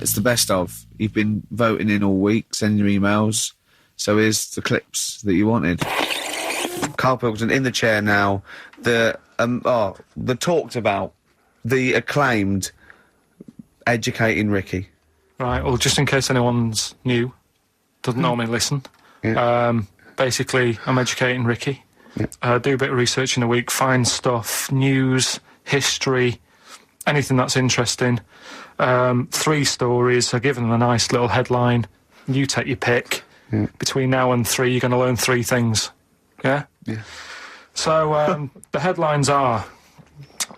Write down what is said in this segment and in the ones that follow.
It's the best of. You've been voting in all week, sending your emails. So here's the clips that you wanted. Karl Pilkington in the chair now. The talked about, the acclaimed Educating Ricky. Right, well, just in case anyone's new, doesn't normally listen. Yeah. Basically, I'm educating Ricky. Yeah. Do a bit of research in a week, find stuff, news, history, anything that's interesting. 3 stories. I give them a nice little headline. You take your pick. Yeah. Between now and 3, you're going to learn 3 things. Yeah? Yeah. So, the headlines are,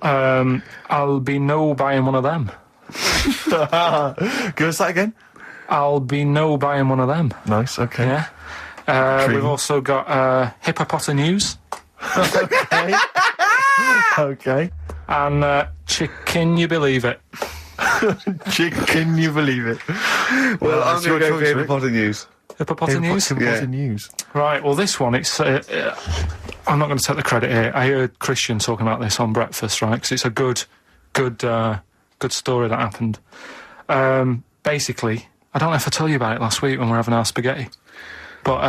I'll be no buying one of them. Give us that again. I'll be no buying one of them. Nice, okay. Yeah. We've also got hippopotamus. Okay. Okay. And can you believe it? Can you believe it? Well, I'm going to go for Rick. hippopotamus. Hippopotamus? News. Right, well, this one, it's... I'm not going to take the credit here. I heard Christian talking about this on breakfast, right? Because it's a good story that happened. Basically, I don't know if I told you about it last week when we were having our spaghetti, but...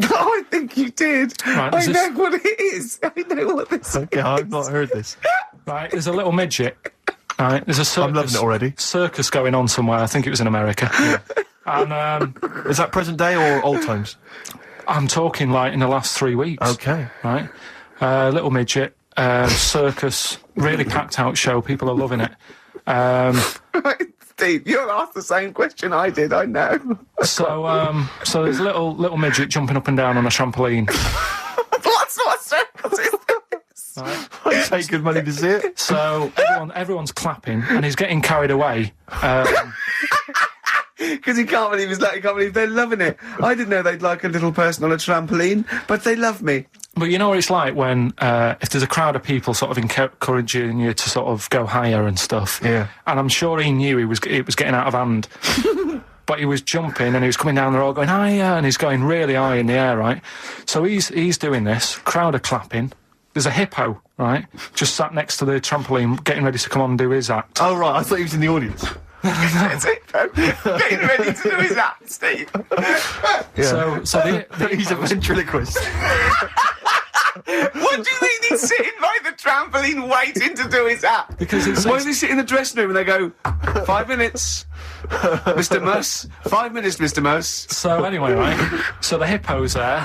I think you did. Right, I know what it is. I know what this is. Okay, I've not heard this. Right, there's a little midget. Right, there's a circus. I'm loving it already. Circus going on somewhere. I think it was in America. Yeah. And is that present day or old times? I'm talking like in the last 3 weeks. Okay. Right, little midget circus, really packed out show. People are loving it. Right, Steve, you asked the same question I did. I know. So there's a little midget jumping up and down on a trampoline. What circus is this? Right. I'd pay good money to see it. So everyone's clapping, and he's getting carried away. Because he can't believe he can't believe they're loving it. I didn't know they'd like a little person on a trampoline, but they love me. But you know what it's like when if there's a crowd of people sort of encouraging you to sort of go higher and stuff. Yeah. And I'm sure he knew it was getting out of hand. But he was jumping and he was coming down the road going higher, and he's going really high in the air, right? So he's doing this. Crowd are clapping. There's a hippo, right, just sat next to the trampoline, getting ready to come on and do his act. Oh right, I thought he was in the audience. It's hippo getting ready to do his act, Steve. Yeah. So the He's a ventriloquist. What do you mean he's sitting by the trampoline waiting to do his act? Because it's why does he sit in the dressing room and they go, 5 minutes, Mr. Muss, 5 minutes, Mr. Muss. So anyway, right? So the hippo's there.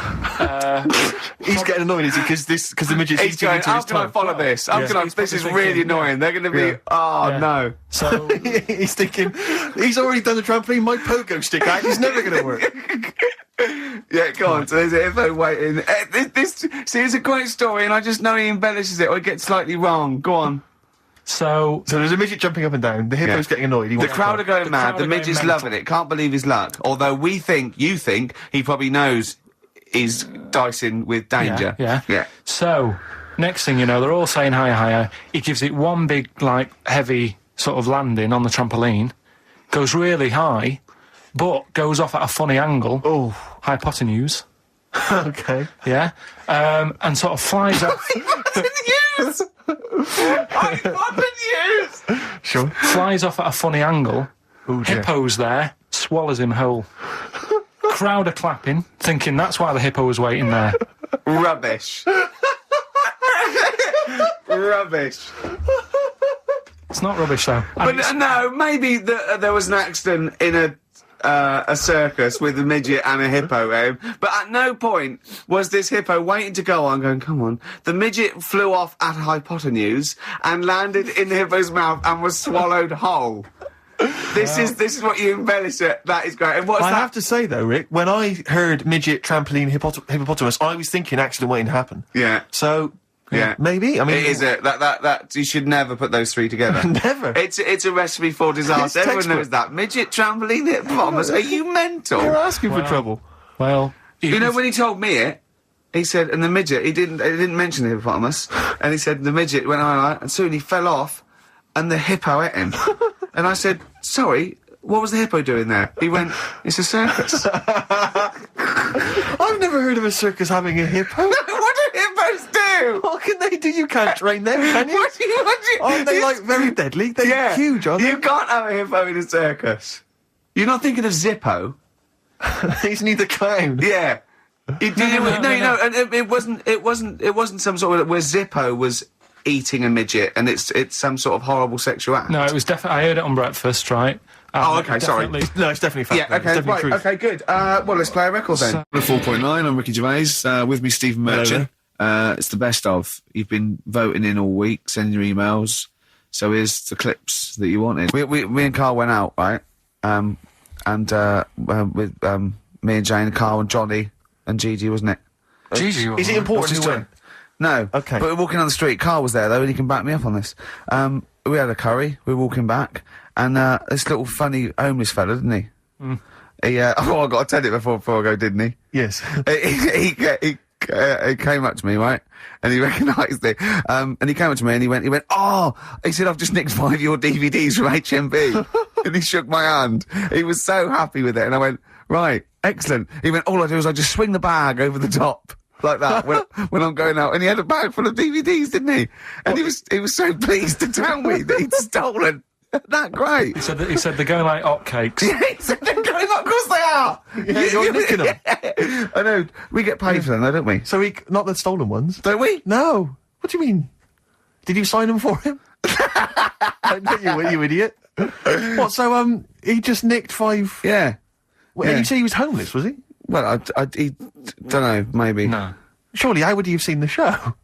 He's getting annoyed, is he? Because the midget's He's going, how can I follow this? This is really annoying. They're going to be, no. So he's thinking, he's already done the trampoline, my pogo stick act is never going to work. Yeah, go on. So there's a hippo waiting. See, it's a great story, and I just know he embellishes it or he gets slightly wrong. Go on. So there's a midget jumping up and down. The hippo's getting annoyed. The crowd are going mad. The midget's loving it. Can't believe his luck. Although you think he probably knows he's dicing with danger. Yeah. So next thing you know, they're all saying higher. He gives it one big, like, heavy sort of landing on the trampoline. Goes really high, but goes off at a funny angle. Oh, hypotenuse. Okay. Yeah. And sort of flies off. Hypotenuse! Sure. Flies off at a funny angle. Ooh, dear. Hippo's there, swallows him whole. Crowd are clapping, thinking that's why the hippo was waiting there. Rubbish. Rubbish. It's not rubbish, though. But no, maybe there was an accident in a circus with a midget and a hippo, but at no point was this hippo waiting to go on, going, come on. The midget flew off at a hypotenuse and landed in the hippo's mouth and was swallowed whole. This is what you embellish it. That is great. And what's I that? have to say, though, Rick, when I heard midget, trampoline, hippopotamus, I was thinking accident waiting to happen. Yeah. So... Yeah, maybe. I mean, it is that you should never put those three together. Never. It's a recipe for disaster. Everyone knows that. Midget, trampoline, hippopotamus. Are you mental? You're asking for trouble. Well, you know when he told me it, he said, and the midget, he didn't mention the hippopotamus, and he said the midget went on, and soon he fell off, and the hippo ate him. And I said, sorry, what was the hippo doing there? He went, it's a circus. I've never heard of a circus having a hippo. What do hippos do? What can they do? You can't train them, can you? What do you Aren't they like very deadly? They're huge, aren't they? You can't have a hippo in a circus. You're not thinking of Zippo. He's neither clown. Yeah. No. And it wasn't some sort of where Zippo was eating a midget and it's some sort of horrible sexual act. No, it was definitely. I heard it on breakfast, right? Oh, okay, sorry. No, it's definitely fact. Yeah, It's okay, definitely right, truth. okay, good. Well, let's play a record then. 4.9, I'm Ricky Gervais, with me Stephen Merchant. It's the best of. You've been voting in all week, sending your emails, so here's the clips that you wanted. Me and Carl went out, right? With me and Jane, Carl and Johnny and Gigi, wasn't it? Gigi, Is it important who went? No. Okay. But we're walking on the street. Carl was there, though, and he can back me up on this. We had a curry. We were walking back, and this little funny homeless fella, didn't he? He, I got to tell it before I go, didn't he? Yes. He came up to me, right? And he recognised it. And he came up to me and he went, oh! He said, I've just nicked 5 of your DVDs from HMV. And he shook my hand. He was so happy with it. And I went, right, excellent. He went, all I do is I just swing the bag over the top. Like that, when I'm going out. And he had a bag full of DVDs, didn't he? And he was so pleased to tell me that he'd stolen. That great. He said they're going like hotcakes. Yeah, he said they're going up, of course they are. Yeah, you're nicking them. I know. We get paid for them, though, don't we? So not the stolen ones. Don't we? No. What do you mean? Did you sign them for him? I know you idiot. What? So he just nicked 5. Yeah. Well, Yeah. And you say he was homeless, was he? Well, he don't know, maybe. No. Surely, how would he have seen the show?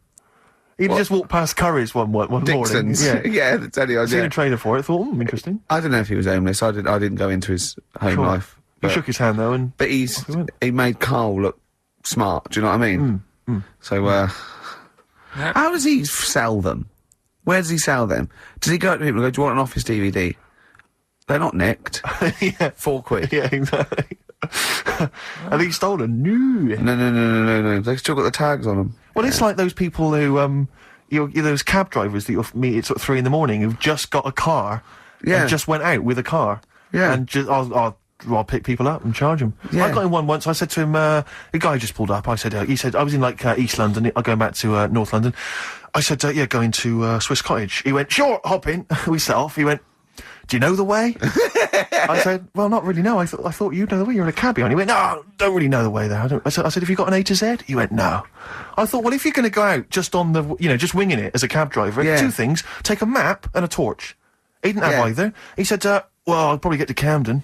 He'd just walked past Curry's one morning. Dixon's. Yeah. Yeah, that's any Seen a idea. trailer for it. Thought, interesting. I don't know if he was homeless. I didn't go into his home Sure. life. He But, shook his hand though, and but he went. he made Carl look smart. Do you know what I mean? So, how does he sell them? Where does he sell them? Does he go up to people and go, do you want an office DVD? They're not nicked. yeah, £4. yeah, exactly. Are these stolen? No. No. They've still got the tags on them. Well, it's like those people who you're those cab drivers that you'll meet at sort of 3 a.m. who've just got a car, Yeah. and just went out with a car, Yeah. and just I'll pick people up and charge them. Yeah. I got in one once. I said to him, the guy just pulled up. I said, he said I was in like East London. I'm going back to North London. I said, yeah, going to Swiss Cottage. He went, sure, hop in. We set off. He went, do you know the way? I said, well, not really, no. I thought you'd know the way. You're in a cabbie. And he went, no, don't really know the way there. I said, have you got an A to Z? He went, no. I thought, well, if you're going to go out just on the, just winging it as a cab driver, Yeah. 2 things, take a map and a torch. He didn't have Yeah. either. He said, well, I'll probably get to Camden.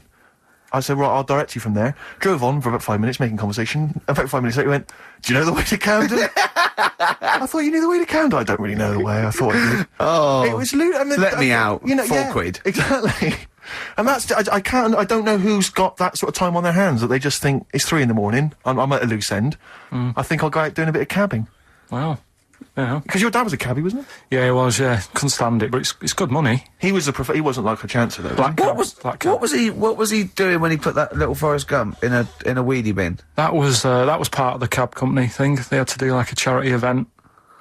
I said, right, I'll direct you from there. Drove on for about 5 minutes, making conversation. About 5 minutes later, he went, do you know the way to Camden? I thought you knew the way to Camden. I don't really know the way. I thought I did. Oh. It was loot. I mean, Let me out. yeah, £4. Exactly. And that's, I don't know who's got that sort of time on their hands that they just think it's 3 a.m. I'm at a loose end. I think I'll go out doing a bit of cabbing. Wow. Yeah. Because your dad was a cabbie, wasn't he? Yeah, it was. Yeah, couldn't stand it, but it's good money. He was he wasn't like a chancer though. Black What cab. was he doing when he put that little Forrest Gump in a weedy bin? That was part of the cab company thing. They had to do like a charity event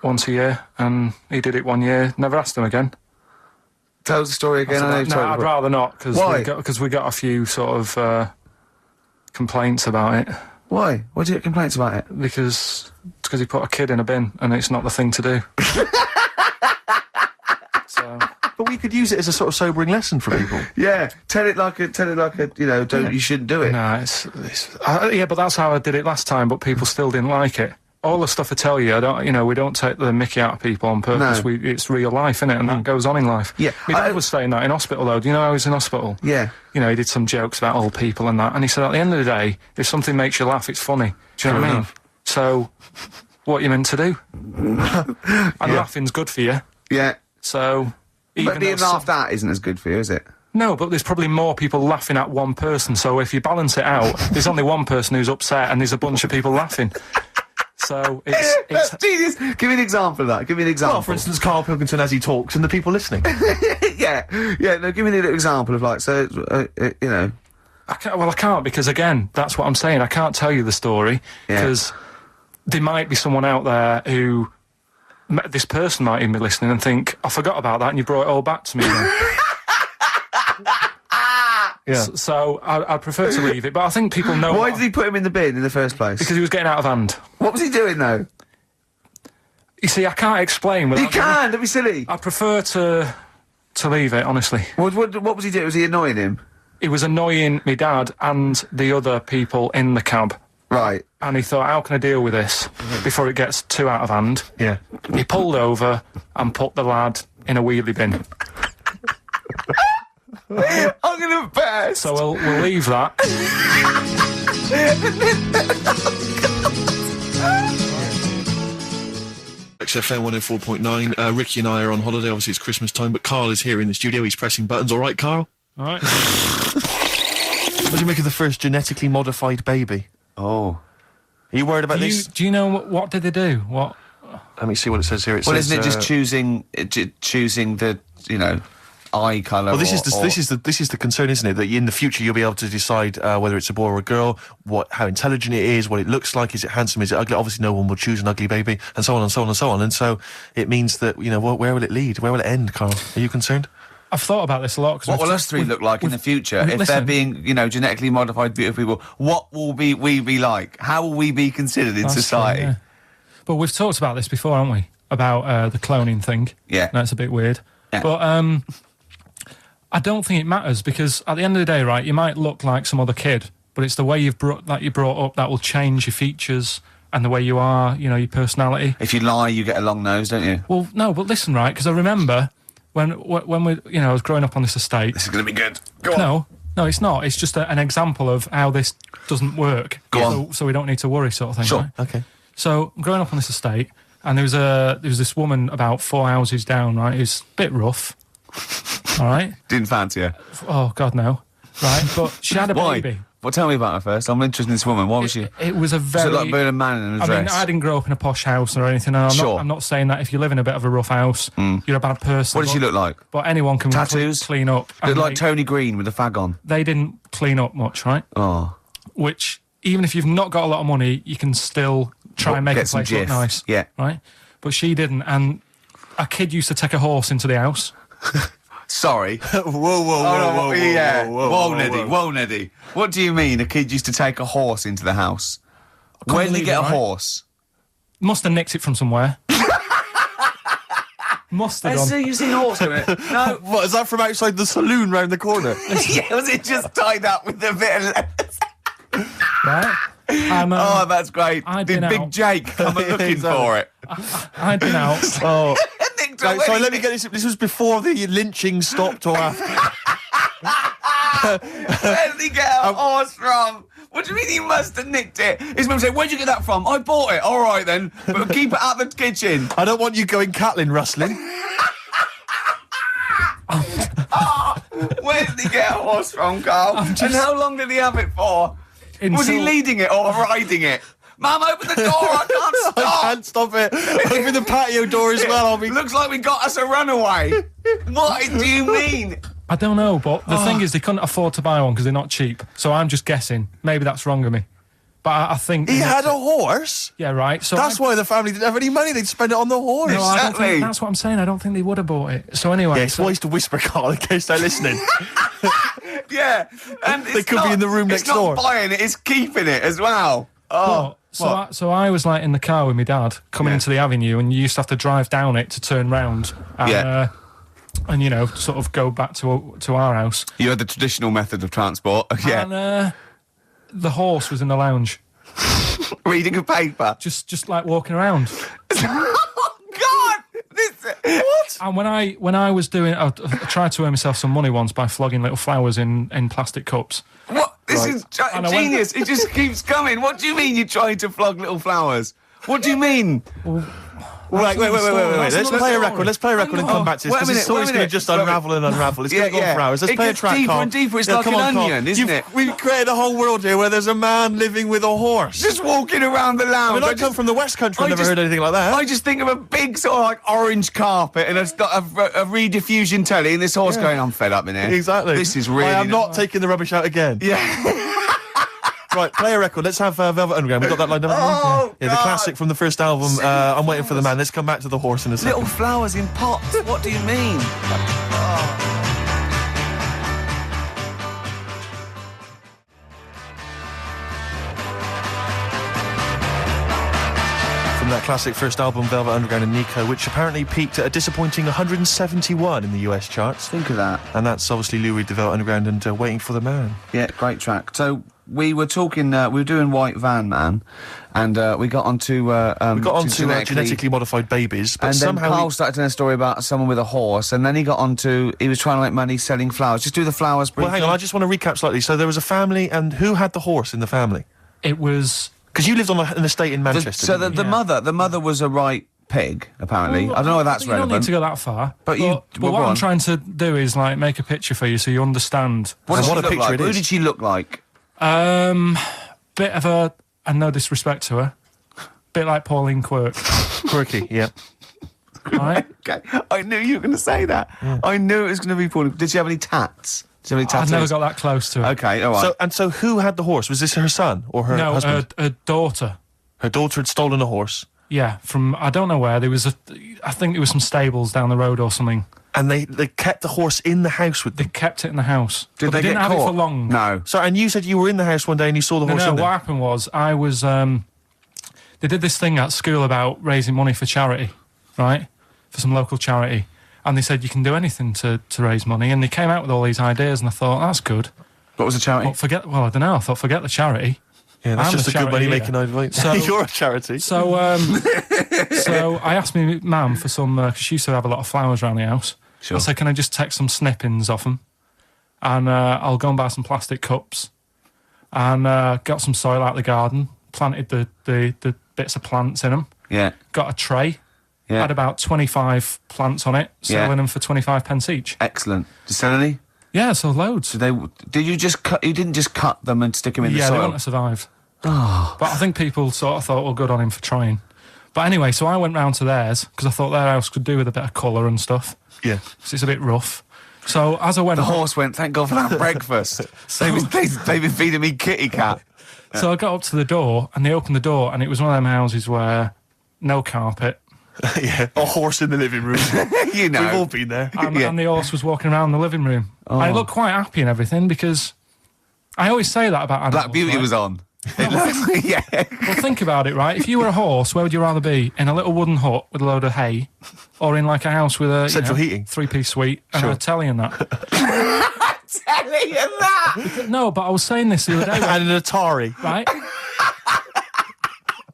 once a year, and he did it one year. Never asked him again. Tell us the story again. I know you've No, told I'd it, but- rather not, because Why? we got a few sort of complaints about it. Why? Why do you get complaints about it? Because he put a kid in a bin, and it's not the thing to do. So But we could use it as a sort of sobering lesson for people. Yeah, tell it like a, you shouldn't do it. no, yeah, but that's how I did it last time. But people still didn't like it. All the stuff I tell you, we don't take the mickey out of people on purpose. No. It's real life, innit? And that goes on in life. Yeah, My dad was saying that in hospital, though. Do you know I was in hospital? Yeah. He did some jokes about old people and that. And he said, at the end of the day, if something makes you laugh, it's funny. Do you know what I mean? So, what are you meant to do? And laughing's good for you. Yeah. So, But being though laughed at isn't as good for you, is it? No, but there's probably more people laughing at one person. So if you balance it out, there's only one person who's upset and there's a bunch of people laughing. So it's Genius. Give me an example of that. Give me an example. Well, for instance, Karl Pilkington as he talks and the people listening. yeah. No, give me an example of I can't because again, that's what I'm saying. I can't tell you the story Yeah. because there might be someone out there who this person might even be listening and think, I forgot about that and you brought it all back to me then. Yeah. So I prefer to leave it, but I think people know Why did he put him in the bin in the first place? because he was getting out of hand. What was he doing though? You see, I can't explain. You can. Don't be silly. I prefer to leave it, honestly. What was he doing? Was he annoying him? He was annoying my dad and the other people in the cab. Right. And he thought, how can I deal with this before it gets too out of hand? Yeah. He pulled over and put the lad in a wheelie bin. I'm gonna burst. So we'll leave that. XFM 104.9. Ricky and I are on holiday. Obviously, it's Christmas time, but Carl is here in the studio. He's pressing buttons. All right, Carl? All right. What do you make of the first genetically modified baby? Oh. Are you worried about this? Do you know what did they do? What? Let me see what it says here. Well, isn't it just choosing the eye colour? Well, this is the concern, isn't it? That in the future you'll be able to decide whether it's a boy or a girl, how intelligent it is, what it looks like, is it handsome, is it ugly? Obviously, no one will choose an ugly baby, and so on and so on and so on. And so it means that where will it lead? Where will it end, Carl? Are you concerned? I've thought about this a lot. What will us three look like in the future if they're being, genetically modified, beautiful people? What will we be like? How will we be considered in society? True, yeah. But we've talked about this before, haven't we? About the cloning thing. Yeah. That's a bit weird. Yeah. But I don't think it matters because at the end of the day, right, you might look like some other kid, but it's the way you're brought up that will change your features and the way you are, your personality. If you lie, you get a long nose, don't you? Well, no, but listen, right, because I remember when we, I was growing up on this estate. This is going to be good. Go on. No, it's not. It's just an example of how this doesn't work. Go on. So we don't need to worry, sort of thing. Sure. Right? Okay. So I'm growing up on this estate, and there was this woman about 4 houses down, right, who's a bit rough. All right. Didn't fancy her. Oh God, no. Right, but she had a baby. Well, tell me about her first. I'm interested in this woman. Why was she? It was a very. So like being a man in a dress. I mean, I didn't grow up in a posh house or anything. And I'm not saying that if you live in a bit of a rough house, you're a bad person. What did she look like? But anyone can Tattoos? clean up. Looked like Tony Green with a fag on. They didn't clean up much, right? Oh. Which, even if you've not got a lot of money, you can still try and make a place look nice. Yeah. Right? But she didn't. And a kid used to take a horse into the house. Sorry. Whoa, Yeah. Whoa, Neddy. What do you mean a kid used to take a horse into the house? Where did he get a horse? Must have nicked it from somewhere. Must have done. You seen a horse in it? No. What, is that from outside the saloon round the corner? Yeah, was it just tied up with a bit of lettuce? Right? Oh, that's great. Did Big out. Jake come looking for it? I'd been out. Oh. Right, Sorry, let me get this. This was before the lynching stopped or after? Where did he get a horse from? What do you mean he must have nicked it? His mum said, where'd you get that from? I bought it. All right, then. But keep it out of the kitchen. I don't want you going Catlin rustling. Where did he get a horse from, Carl? And how long did he have it for? Was he leading it or riding it? Mum, open the door, I can't stop! I can't stop it. Open the patio door as well, Looks like we got us a runaway. What do you mean? I don't know, but the thing is they couldn't afford to buy one because they're not cheap. So I'm just guessing. Maybe that's wrong of me. But I think... He had a horse? Yeah, right. So That's why the family didn't have any money. They'd spend it on the horse. No, I don't Exactly. think, that's what I'm saying. I don't think they would have bought it. So anyway... Yeah, it's wise to whisper, Carl, in case they're listening. Yeah. And They could be in the room next door. It's not buying it, it's keeping it as well. Oh. So I was like in the car with my dad coming into the avenue, and you used to have to drive down it to turn round and sort of go back to our house. You had the traditional method of transport. Yeah. And the horse was in the lounge, Reading a paper. just like walking around. Oh God! What? And when I was doing, I tried to earn myself some money once by flogging little flowers in plastic cups. What? This is And I genius. It just keeps coming. What do you mean you're trying to flog little flowers? What do you mean? Wait. That's Let's another play a story. record. Let's play a record and come back to this. Wait a Because the minute, story's wait a going to minute. just unravel and unravel. It's going to go on for hours. Let's It play a gets track, deeper Carl. and deeper. It's like come an on, Carl. onion, isn't it? We've created a whole world here where there's a man living with a horse. Just walking around the I lounge. mean, I come from the West Country. I've never heard anything like that. I just think of a big sort of like orange carpet and it's got a rediffusion telly and this horse going, I'm fed up in here. Exactly. This is really... I am not taking the rubbish out again. Yeah. Right, play a record. Let's have Velvet Underground. We got that lined up. Oh, yeah, the God. classic from the first album. I'm Waiting for the Man. Let's come back to the horse in a second. Little flowers in pots. What do you mean? From that classic first album, Velvet Underground and Nico, which apparently peaked at a disappointing 171 in the US charts. Think of that. And that's obviously Lou Reed, the Velvet Underground, and Waiting for the Man. Yeah, great track. So we were talking, we were doing White Van Man, and we got onto genetically modified babies, but and then somehow Carl started telling a story about someone with a horse, and then he got onto, he was trying to make money selling flowers. Just do the flowers briefly. Well, hang on, I just want to recap slightly. So there was a family, and who had the horse in the family? It was... Because you lived on an estate in Manchester. So didn't you? the mother was a right pig, apparently. Well, I don't know whether that's you don't relevant. need to go that far. But what I'm trying to do is, like, make a picture for you so you understand. What did she what a look picture like? it Who is. did she look like? Bit of a... And no disrespect to her. Bit like Pauline Quirk. Quirky, yeah. Right? Okay, I knew you were going to say that. Yeah. I knew it was going to be Pauline. Did she have any tats? Did she have any tattoos? I've never got that close to her. Okay, all right. So who had the horse? Was this her son or her husband? No, her daughter. Her daughter had stolen a horse. Yeah, from I don't know where. There was I think there was some stables down the road or something. And they kept the horse in the house with They them. kept it in the house. Did they they didn't get have caught? it for long. No. So, and you said you were in the house one day and you saw the horse No, in what there. happened was I was... they did this thing at school about raising money for charity, right? For some local charity. And they said you can do anything to raise money. And they came out with all these ideas and I thought, that's good. What was the charity? Well, I don't know. I thought, forget the charity. Yeah, that's I'm just a a good charity money-making here. idea. So- You're a charity. So, so I asked my mum for some, because she used to have a lot of flowers around the house. Sure. I said, can I just take some snippings off them? And I'll go and buy some plastic cups. And got some soil out of the garden, planted the bits of plants in them. Yeah. Got a tray. Yeah. Had about 25 plants on it, selling them for 25 pence each. Excellent. Did you sell any? Yeah, so loads. Did you just cut? You didn't just cut them and stick them in the Yeah, they soil. wouldn't have survived. But I think people sort of thought, well, good on him for trying. But anyway, so I went round to theirs, because I thought their house could do with a bit of colour and stuff. Yeah. So it's a bit rough. So as I went The on, horse went, thank God for that breakfast. They've been feeding me kitty cat. so I got up to the door, and they opened the door, and it was one of them houses where no carpet, Yeah. A horse in the living room. You know. We've all been there. and the horse was walking around the living room. I looked quite happy and everything, because I always say that about animals. Black Beauty right? was on. Yeah. Well, think about it, right? If you were a horse, where would you rather be? In a little wooden hut with a load of hay, or in like a house with a Central heating. 3-piece suite and Sure. a telly and that? Telling you that. No, but I was saying this the other day, And an Atari. right?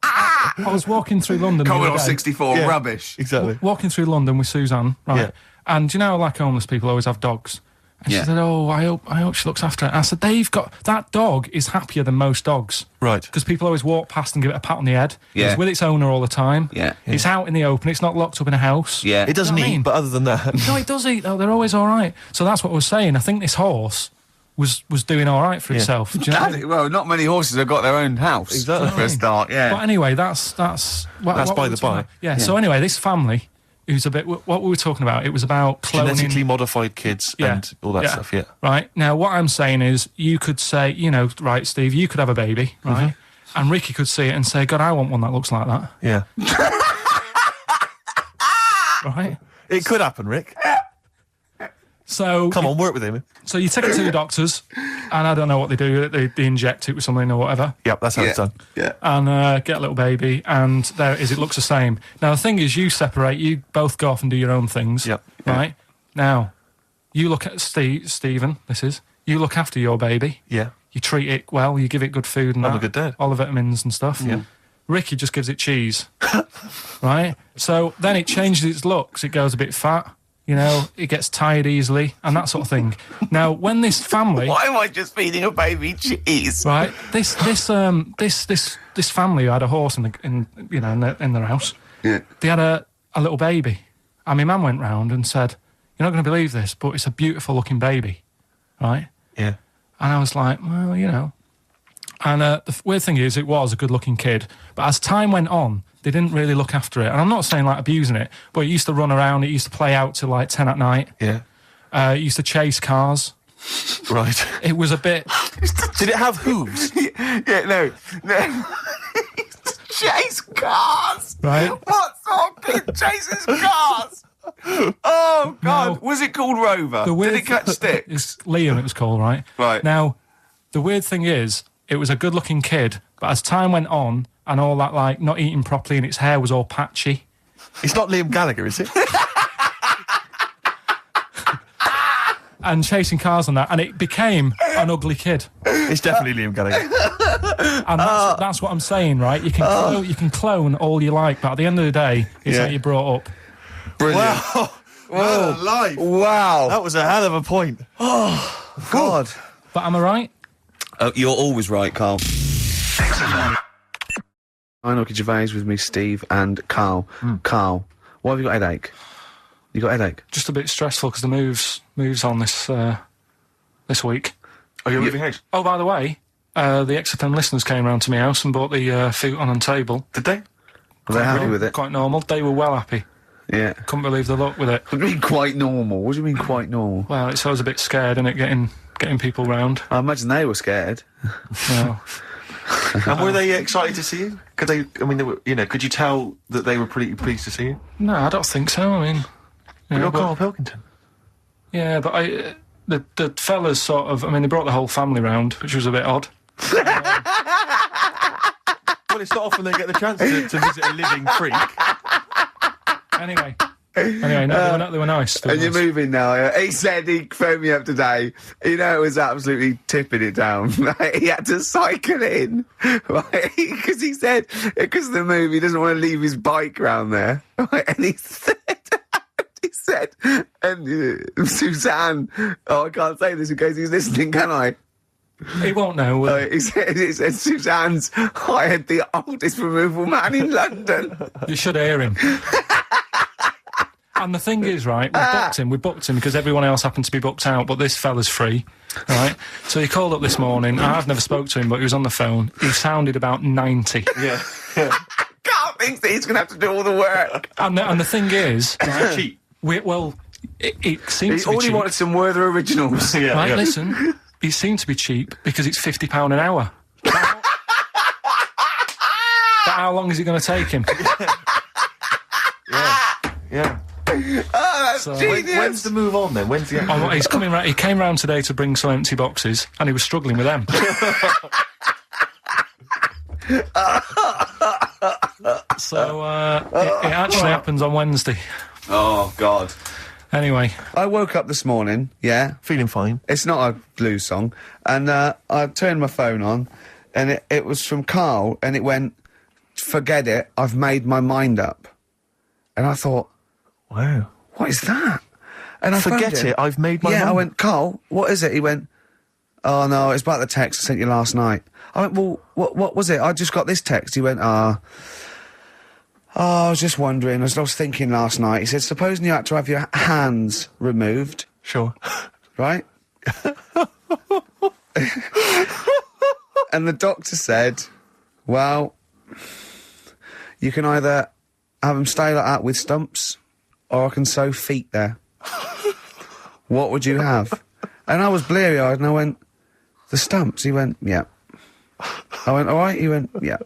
I was walking through London. the other Commodore day. 64, Yeah. rubbish. Exactly. Walking through London with Suzanne, right? Yeah. And you know, like homeless people always have dogs. And Yeah. she said, "Oh, I hope she looks after it." I said, "They've got that dog is happier than most dogs, Right. because people always walk past and give it a pat on the head. Yeah. It's with its owner all the time. Yeah. It's out in the open. It's not locked up in a house. Yeah. It doesn't You know what I eat, mean? but other than that... No, it does eat though. They're always all right. So that's what I was saying. I think this horse was doing all right for itself. Do you know what I mean? Well, not many horses have got their own house. Exactly. For a start, yeah. But anyway, that's That's what by we the were talking by. about. Yeah. So anyway, this family, who's a bit what we were talking about. It was about cloning. Genetically modified kids and all that stuff, yeah. Right. Now, what I'm saying is, you could say, you know, right, Steve, you could have a baby, right? And Ricky could see it and say, God, I want one that looks like that, Yeah. right? It could happen, Rick. So Come on, work with him. So you take it to the doctors, and I don't know what they do. They inject it with something or whatever, Yep, that's how it's done. Yeah. and get a little baby, and there it is. It looks the same. Now, the thing is, you separate. You both go off and do your own things, Yep. right? Now, you look at Stephen, you look after your baby. Yeah. You treat it well, you give it good food and I'm a that, good dad. all the vitamins and stuff. Yeah. Ricky just gives it cheese, right? So then it changes its looks. It goes a bit fat, you know, it gets tired easily and that sort of thing. Now, when this family... Why am I just feeding a baby cheese? Right, this family who had a horse in their house. Yeah. They had a little baby, and my mum went round and said, "You're not going to believe this, but it's a beautiful looking baby," right? Yeah. And I was like, well, you know. And the weird thing is, it was a good looking kid, but as time went on, they didn't really look after it. And I'm not saying like abusing it, but it used to run around. It used to play out till like 10 at night. Yeah. It used to chase cars. Right. It was a bit. Did it have hooves? Yeah, no. Chase cars. Right. What sort of kid chases cars? Oh God! No. Was it called Rover? Did it catch sticks? It's Liam, it was called, right? Right. Now, the weird thing is, it was a good-looking kid, but as time went on, and all that, like, not eating properly, and its hair was all patchy. It's not Liam Gallagher, is it? And chasing cars and that, and it became an ugly kid. It's definitely Liam Gallagher. And that's what I'm saying, right? You can clone all you like, but at the end of the day, it's how you brought up. Brilliant. Wow. What a life. Wow. That was a hell of a point. Oh, God. But am I right? You're always right, Carl. I know Gervais with me, Steve and Carl. Carl, why have you got a headache? You got a headache? Just a bit stressful because the moves on this week. Are you moving house? Oh, by the way, the XFM listeners came round to my house and bought the futon and table. Did they? Were they happy with it? Quite normal. They were well happy. Yeah. Couldn't believe the luck with it. What do you mean quite normal? What do you mean quite normal? Well, it's always a bit scared, innit, getting people round. I imagine they were scared. No. And were they excited to see you? Could they? I mean, they were, could you tell that they were pretty pleased to see you? No, I don't think so. I mean, You're Karl Pilkington. Yeah, but the fellas sort of. I mean, they brought the whole family round, which was a bit odd. Well, it's not often they get the chance to visit a living freak. Anyway, no, they were nice. And you're moving now. Yeah? He said he phoned me up today. It was absolutely tipping it down. He had to cycle in, right? Because he said, because of the move, he doesn't want to leave his bike round there. Right? And he said, and Suzanne, I can't say this in case he's listening, can I? He won't know. He said Suzanne's hired the oldest removal man in London. You should hear him. And the thing is, right, we booked him because everyone else happened to be booked out, but this fella's free, right? So he called up this morning. I've never spoke to him, but he was on the phone. He sounded about 90. Yeah. Carl thinks that he's going to have to do all the work. And the thing is, right, cheap. It seems He to be only cheap. wanted some Werther originals. Yeah, Right, yeah. listen, it seemed to be cheap because it's £50 an hour. But how long is it going to take him? Yeah. Oh, that's So- genius. When's the move on then? When's the? Oh, he's coming round. He came round today to bring some empty boxes, and he was struggling with them. So it actually happens on Wednesday. Oh, God. Anyway, I woke up this morning, yeah. Feeling fine. It's not a blues song. And I turned my phone on, and it was from Carl, and it went, "Forget it, I've made my mind up." And I thought, Wow. what is that? And I Forget phoned him. it, I've made my Yeah, I mind. went, "Carl, what is it?" He went, "Oh, no, it's about the text I sent you last night." I went, "Well, what was it? I just got this text." He went, I was just wondering, I was thinking last night. He said, supposing you had to have your hands removed, Sure. right? And the doctor said, well, you can either have them stay like that with stumps, or I can sew feet there. What would you have? And I was bleary-eyed, and I went, the stumps? He went, yeah. I went, all right? He went, yeah.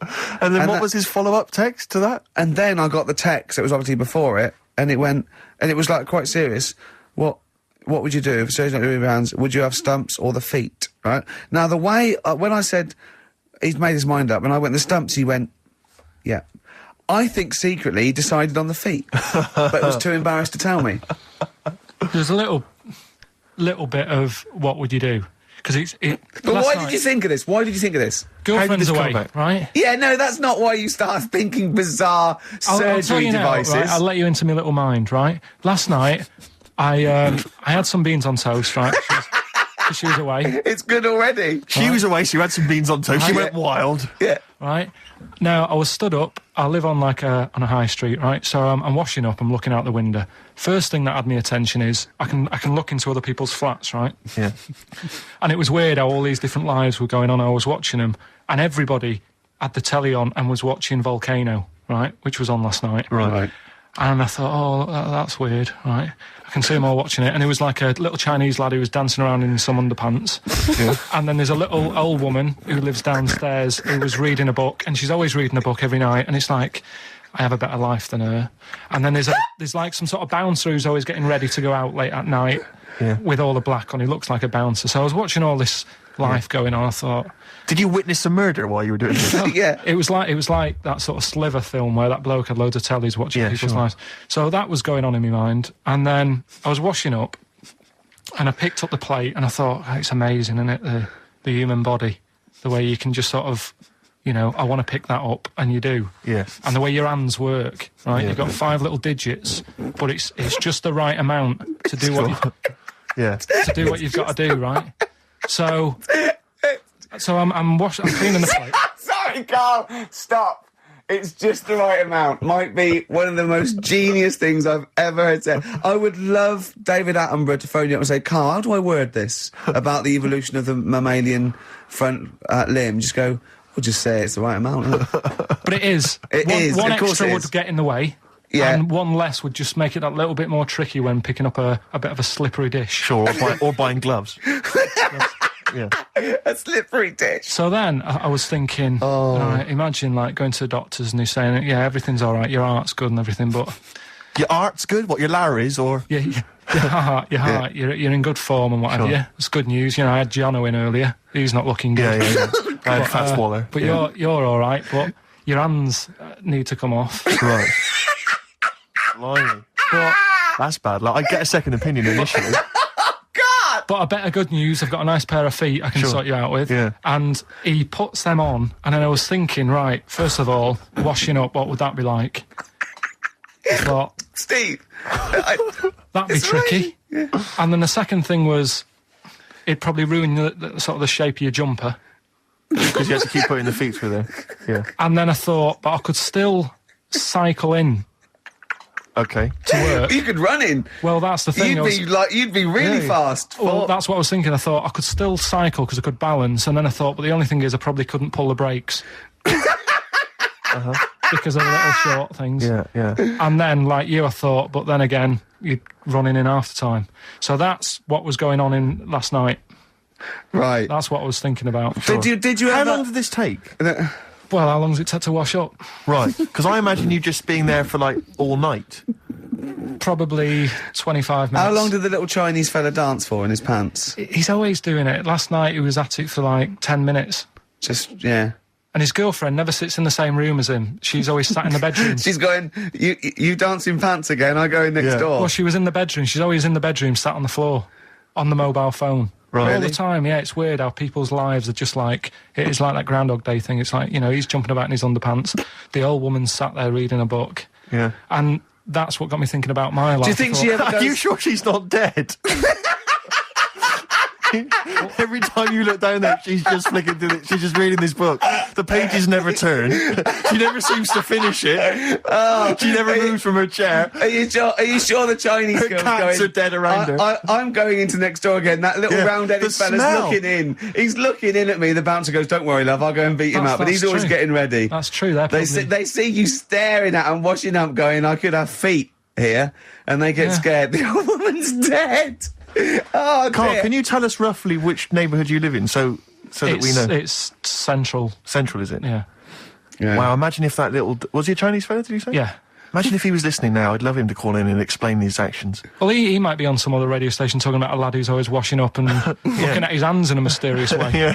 And then And what that- was his follow-up text to that? And then I got the text, it was obviously before it, and it went, and it was like quite serious. What would you do if surgery not doing hands? Would you have stumps or the feet, right? Now, the way, when I said he's made his mind up, and I went, the stumps, he went, yeah. I think secretly he decided on the feet, but was too embarrassed to tell me. there's a little bit of what would you do? Because But why did you think of this? Why did you think of this? Girlfriend's this come away, about? right? Yeah, no, that's not why you start thinking bizarre I'll tell surgery you now, devices. right? I'll let you into my little mind, right? Last night, I had some beans on toast, right? She was away, It's good already. She was away, she had some beans on toast, she Yeah. went wild. Yeah. right? Now, I was stood up. I live on on a high street, right? So I'm washing up. I'm looking out the window. First thing that had my attention is I can look into other people's flats, right? Yeah. And it was weird how all these different lives were going on. I was watching them, and everybody had the telly on and was watching Volcano, right? Which was on last night. Right. And I thought, oh, that's weird, right? I can see them all watching it. And there was like a little Chinese lad who was dancing around in some underpants. Yeah. And then there's a little old woman who lives downstairs who was reading a book, and she's always reading a book every night. And it's like, I have a better life than her. And then there's like some sort of bouncer who's always getting ready to go out late at night. with all the black on. He looks like a bouncer. So I was watching all this life going on. I thought, Did you witness a murder while you were doing this? Yeah. it was like that sort of Sliver film where that bloke had loads of tellies watching people's lives. So that was going on in my mind. And then I was washing up, and I picked up the plate, and I thought, it's amazing, isn't it? The human body, the way you can just sort of, I want to pick that up, and you do. Yeah. And the way your hands work, right? You've got 5 little digits, but it's just the right amount to do what you've got to do, right? So I'm cleaning the plate. Sorry, Carl. Stop. It's just the right amount. Might be one of the most genius things I've ever heard said. I would love David Attenborough to phone you up and say, Carl, how do I word this about the evolution of the mammalian front limb? Just go, we'll just say it's the right amount. But it is. One extra would get in the way. Yeah. And one less would just make it that little bit more tricky when picking up a bit of a slippery dish. Sure, or buying gloves. Yeah. A slippery dish. So then I was thinking, imagine like going to the doctors and he's saying, yeah, everything's all right, your heart's good and everything, but... Your art's good? What, your Larry's, or...? Yeah, your heart, you're in good form and what have you. It's good news. I had Jono in earlier. He's not looking good. Yeah. I had Fat Swaller. But you're all right, but your hands need to come off. Right. Blimey. But, That's bad. Like, I'd get a second opinion initially. but I better good news, I've got a nice pair of feet I can sort you out with. Yeah. And he puts them on, and then I was thinking, right, first of all, washing up, what would that be like? I thought, Steve. that'd be tricky. Yeah. And then the second thing was, it'd probably ruin the sort of the shape of your jumper. Because you have to keep putting the feet through there. Yeah. And then I thought, but I could still cycle in. Okay. To work. You could run in. Well, that's the thing. You'd be really fast. Well, that's what I was thinking. I thought I could still cycle because I could balance, and then I thought, but the only thing is I probably couldn't pull the brakes. Because of the little short things. Yeah. And then, like you, I thought, but then again, you're running in half the time. So that's what was going on in last night. Right. That's what I was thinking about. Did you How ever... long did this take? Well, how long does it take to wash up? Right. Because I imagine you just being there for, like, all night. Probably 25 minutes. How long did the little Chinese fella dance for in his pants? He's always doing it. Last night he was at it for like 10 minutes. Yeah. And his girlfriend never sits in the same room as him. She's always sat in the bedroom. She's going, you dance in pants again, I go in next door. Well, she was in the bedroom. She's always in the bedroom, sat on the floor, on the mobile phone. Right. All the time, yeah. It's weird how people's lives are just like, it is like that Groundhog Day thing. It's like, he's jumping about in his underpants. The old woman sat there reading a book. Yeah. And that's what got me thinking about my life. Do you think she ever goes... Are you sure she's not dead? Every time you look down there, she's just flicking through it. She's just reading this book. The pages never turn. She never seems to finish it. She never moves from her chair. Are you sure the Chinese Her girl's cats going... are dead around her. I'm going into next door again. That little round-headed fella's smell. looking in. He's looking in at me. The bouncer goes, don't worry, love, I'll go and beat him up. But he's always getting ready. That's true. They see you staring at him, washing up, going, I could have feet here. And they get scared. The old woman's dead. Oh, Carl, dear. can you tell us roughly which neighbourhood you live in, so that we know? It's central. Central, is it? Yeah. Wow, imagine if that little... Was he a Chinese fella, did you say? Yeah. Imagine if he was listening now. I'd love him to call in and explain these actions. Well, he might be on some other radio station talking about a lad who's always washing up and looking at his hands in a mysterious way. Yeah.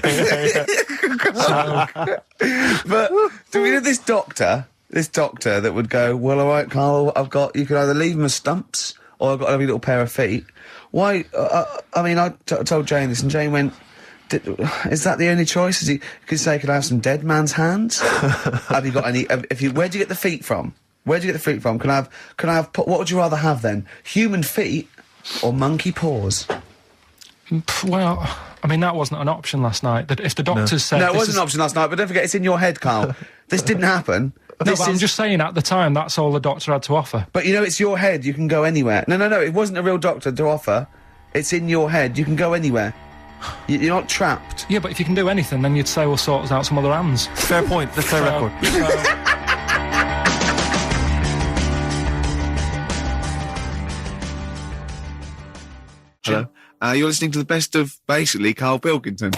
But do we know this doctor that would go, well, all right, Carl, you could either leave them as stumps or I've got a little pair of feet. Why? I told Jane this, and Jane went, is that the only choice? Could you say, could I have some dead man's hands? Have you got any? Where do you get the feet from? Where do you get the feet from? Can I have? What would you rather have then? Human feet or monkey paws? Well, I mean, that wasn't an option last night. That if the doctors said... No, it wasn't an option last night, but don't forget, it's in your head, Carl. This didn't happen. No, but I'm just saying, at the time, that's all the doctor had to offer. But it's your head, you can go anywhere. No, it wasn't a real doctor to offer. It's in your head, you can go anywhere. You're not trapped. Yeah, but if you can do anything, then you'd say we'll sort us out some other hands. Fair point, the fair record. Hello. You're listening to the best of, basically, Karl Pilkington.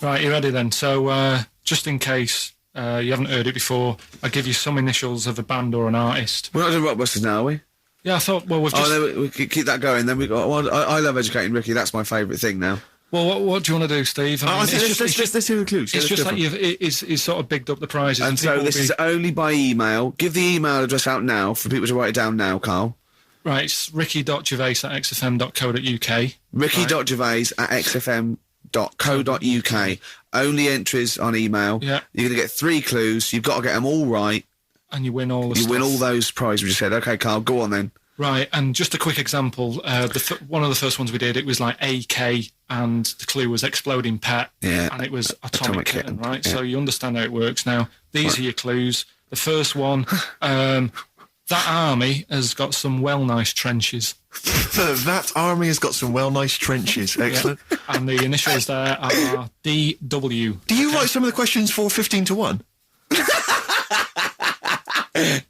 Right, you ready then? So, just in case you haven't heard it before, I'll give you some initials of a band or an artist. We're not doing Rockbusters now, are we? Yeah, I thought, well, we've just... Oh, then we could keep that going. Then we got. Well, I love educating Ricky. That's my favourite thing now. Well, what do you want to do, Steve? Let's hear the clues. It's just like he's sort of bigged up the prizes. And so this is only by email. Give the email address out now for people to write it down now, Carl. Right, it's ricky.gervais@xfm.co.uk. ricky.gervais@xfm.co.uk. Only entries on email. Yeah. You're going to get 3 clues. You've got to get them all right. And you win all the stuff. You win all those prizes we just said. OK, Carl, go on then. Right, and just a quick example. One of the first ones we did, it was like AK, and the clue was exploding pet. Yeah. And it was atomic kitten, right? Yeah. So you understand how it works now. These are your clues. The first one, that army has got some nice trenches. That army has got some nice trenches. Excellent. Yeah. And the initials there are DW. Do you write some of the questions for 15 to 1?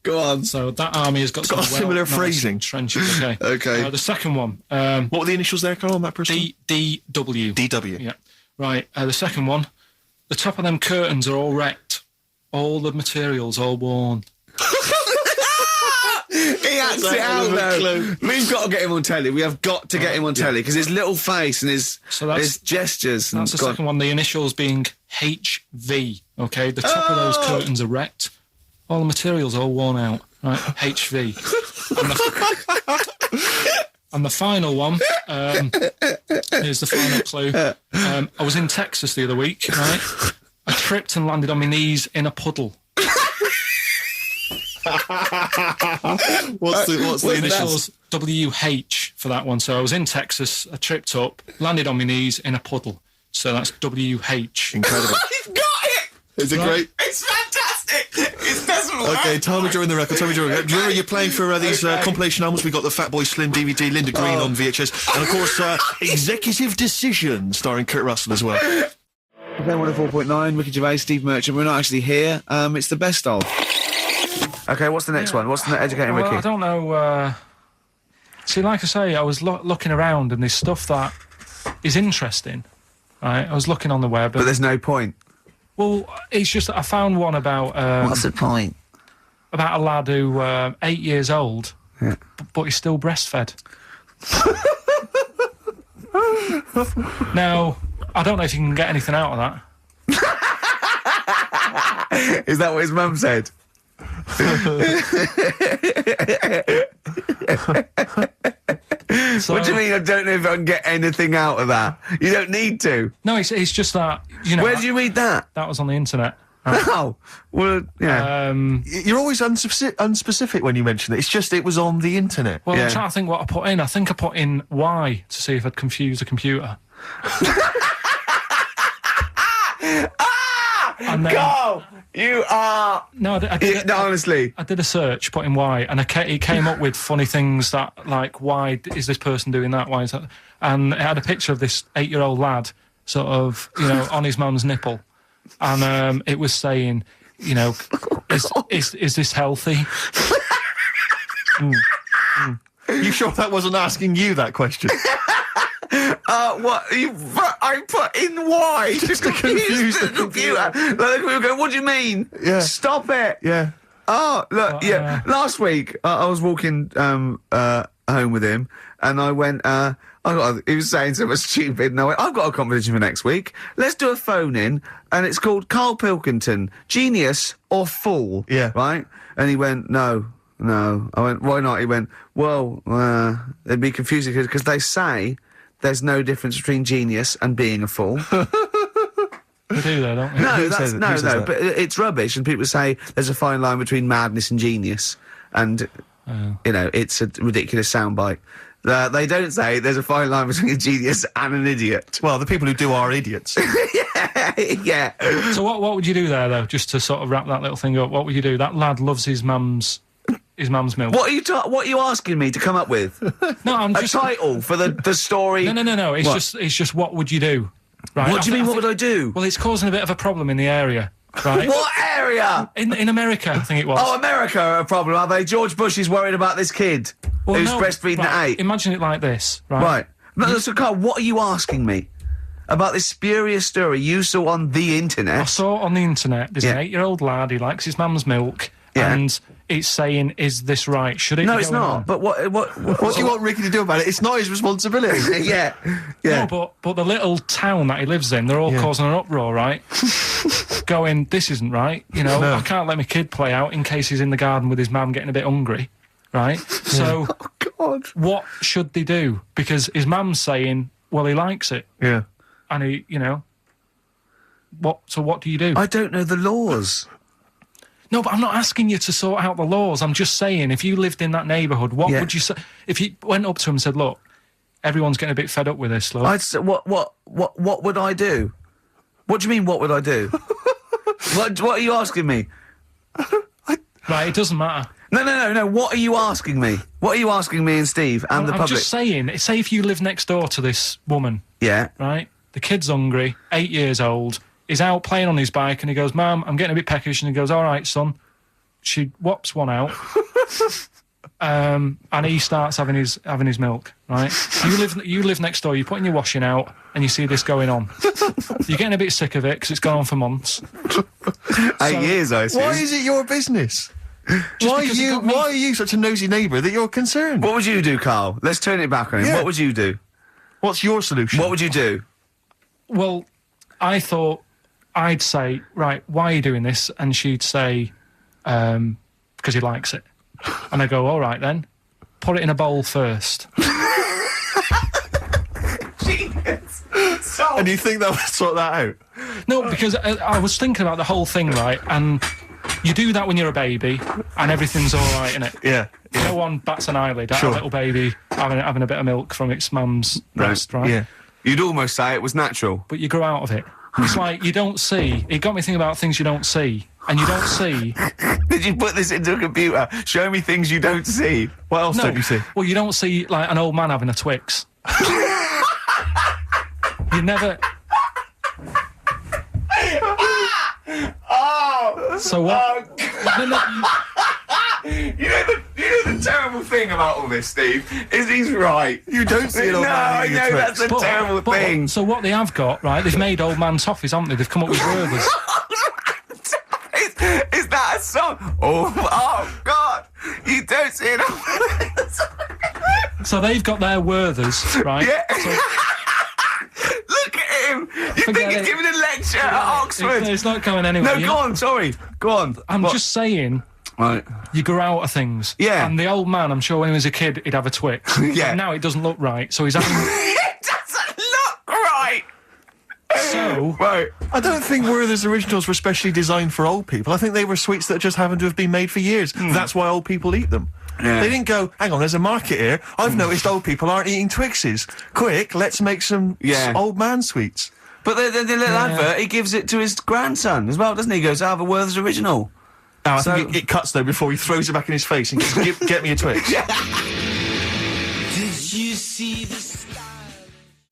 Go on. So that army has got got similar nice phrasing. trenches. Okay. Okay. The second one. What were the initials there, Carl, on that person? DW. DW. Yeah. Right. The second one. The top of them curtains are all wrecked. All the materials all worn. He acts it out though. We've got to get him on telly. We have got to get him on telly because his little face and his gestures. That's the second one. The initials being HV. Okay. The top of those curtains are wrecked. All the materials all worn out. Right. HV. And the final one is the final clue. I was in Texas the other week. Right. I tripped and landed on my knees in a puddle. What's the initials? WH for that one. So I was in Texas, I tripped up, landed on my knees in a puddle. So that's WH. Incredible. You've got it! Is it great? It's fantastic! It doesn't work! Okay, time during the record, Remember, you're playing for these compilation albums. We got the Fatboy Slim DVD, Linda Green on VHS, and of course, Executive Decision, starring Kurt Russell as well. Okay, 104.9, Ricky Gervais, Steve Merchant. We're not actually here. It's the best of. Okay, what's the next one? What's the educating Ricky? I don't know. See, like I say, I was looking around and there's stuff that is interesting. Right, I was looking on the web. But there's no point. Well, it's just that I found one about... what's the point? About a lad who 8 years old, but he's still breastfed. Now, I don't know if you can get anything out of that. Is that what his mum said? So, what do you mean I don't know if I can get anything out of that? You don't need to. No, it's just that, you know... Where did you read that? That was on the internet. Oh, well, yeah. You're always unspecific when you mention it. It's just it was on the internet. Well, I'm trying to think what I put in. I think I put in Y to see if I'd confuse a computer. And then, Carl, you are... No, I did no, honestly. I did a search, put in Y, and it came up with funny things that, like, why is this person doing that? Why is that? And it had a picture of this 8-year-old lad, sort of, you know, on his mum's nipple. And it was saying, you know, is this healthy? You sure that wasn't asking you that question? What? I put in Y just to confuse the computer. Like, we go, what do you mean? Yeah. Stop it. Yeah. Oh, look, last week, I was walking home with him, and I went, he was saying something stupid, and I went, I've got a competition for next week. Let's do a phone-in, and it's called Karl Pilkington, Genius or Fool. Yeah. Right? And he went, no. I went, why not? He went, well, it'd be confusing, because they say there's no difference between genius and being a fool. They do, though, don't they? No, but it's rubbish, and people say there's a fine line between madness and genius, and, you know, it's a ridiculous soundbite. They don't say there's a fine line between a genius and an idiot. Well, the people who do are idiots. Yeah. So what would you do there, though, just to sort of wrap that little thing up? What would you do? That lad loves his mum's milk. What are you asking me to come up with? No, I'm just... A title for the story? No. It's just what would you do? Right? What do you mean, what would I do? Well, it's causing a bit of a problem in the area, right? What area? In America, I think it was. Oh, America are a problem, are they? George Bush is worried about this kid who's breastfeeding at 8. Imagine it like this, right? Right. No, so, Carl, what are you asking me? About this spurious story you saw on the internet? I saw it on the internet. There's an 8-year-old lad, he likes his mum's milk, and it's saying, is this right? Should it No, be it's going not. on? But What do you want Ricky to do about it? It's not his responsibility. yeah. No, but the little town that he lives in, they're all causing an uproar, right? Going, this isn't right. You know, No. I can't let my kid play out in case he's in the garden with his mum getting a bit hungry, right? So, God. what should they do? Because his mum's saying, well, he likes it, Yeah. and he, you know, what do you do? I don't know the laws. No, but I'm not asking you to sort out the laws. I'm just saying, if you lived in that neighbourhood, what would you say? If you went up to him and said, look, everyone's getting a bit fed up with this, look. I'd say, what would I do? What do you mean, what would I do? what are you asking me? Right, it doesn't matter. No. What are you asking me? What are you asking me and Steve and the I'm public? just saying, say if you live next door to this woman, Yeah. right? The kid's hungry, 8 years old, he's out playing on his bike and he goes, Mum, I'm getting a bit peckish, and he goes, all right, son. She whops one out. And he starts having his milk, right? You live next door, you're putting your washing out and you see this going on. You're getting a bit sick of it because it's gone on for months. 8 years, I assume. Why is it your business? Why are you such a nosy neighbour that you're concerned? What would you do, Carl? Let's turn it back on him. Yeah. What would you do? What's your solution? What would you do? Well, I thought I'd say, right, why are you doing this? And she'd say, because he likes it. And I go, all right then, put it in a bowl first. And you think that would sort that out? No, because I was thinking about the whole thing, right? And you do that when you're a baby and everything's all right, innit? Yeah. No one bats an eyelid at Sure. a little baby having a bit of milk from its mum's breast, right? Yeah. You'd almost say it was natural. But you grow out of it. It's like you don't see. It got me thinking about things you don't see. And you don't see... Did you put this into a computer? Show me things you don't see. What else don't you see? Well, you don't see, like, an old man having a Twix. You never... Oh! So what? You know the terrible thing about all this, Steve, is he's right. You don't see an old man I eating a know, Twix. that's a terrible thing. So what they have got, right, they've made old man toffees, haven't they? They've come up with Werther's. Is that a song? Oh, God! You don't see it. So they've got their Werther's, right? Yeah. So Look at him. You Forget think he's it. giving a lecture at Oxford? it's not going anywhere. No, go on. Sorry. Go on. I'm What? just saying, Right. you grow out of things. Yeah. And the old man, I'm sure when he was a kid, he'd have a Twix. Yeah. And now it doesn't look right, so he's having... It doesn't look right. So... Right. I don't think Werther's originals were specially designed for old people. I think they were sweets that just happened to have been made for years. That's why old people eat them. Yeah. They didn't go, hang on, there's a market here. I've noticed old people aren't eating Twixes. Quick, let's make some old man sweets. But the little advert, he gives it to his grandson as well, doesn't he? He goes, I have a Werther's original. Now, I So- think it cuts, though, before he throws it back in his face and goes, get me a Twix. Did you see the style?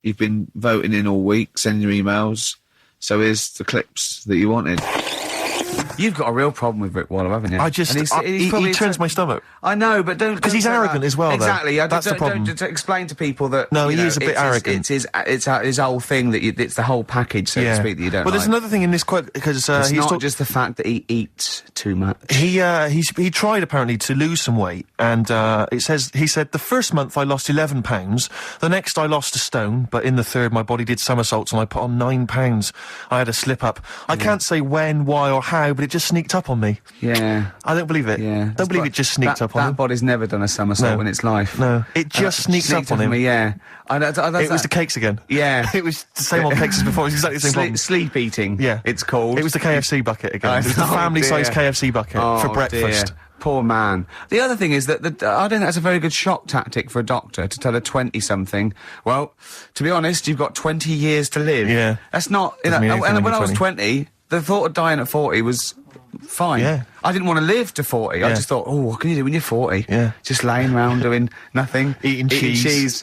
You've been voting in all week, sending your emails. So here's the clips that you wanted. You've got a real problem with Rick Waller, haven't you? I just, And he probably turns my stomach. I know, but don't... 'Cause he's don't say arrogant that. as well, though. Exactly. That's the don't, problem. Don't explain to people that... No, you he know, is a bit arrogant. It's his whole thing, that it's the whole package, so to speak, that you don't But there's like. another thing in this quote, because It's he's not just the fact that he eats too much. He tried apparently to lose some weight, and he said the first month I lost 11 pounds, the next I lost a stone, but in the third my body did somersaults and I put on 9 pounds. I had a slip up. I can't say when, why, or how, but it just sneaked up on me. Yeah. I don't believe it. Yeah. Don't believe it just sneaked up on That him. body's never done a somersault No. in its life. No, it just sneaked up on him. me, yeah. It was the cakes again. Yeah. It was the same old cakes as before. It was exactly the same problem. Sleep eating. Yeah. It's called. It was the KFC bucket again. It was the Oh, family-sized dear. KFC bucket Oh, for breakfast. dear. Poor man. The other thing is that I don't think that's a very good shock tactic for a doctor to tell a 20-something, well, to be honest, you've got 20 years to live. Yeah. That's not... You know, Doesn't mean anything and when when I you're was 20, the thought of dying at 40 was fine. Yeah. I didn't want to live to 40. I Yeah. just thought, oh, what can you do when you're 40? Yeah. Just laying around doing nothing. Eating cheese.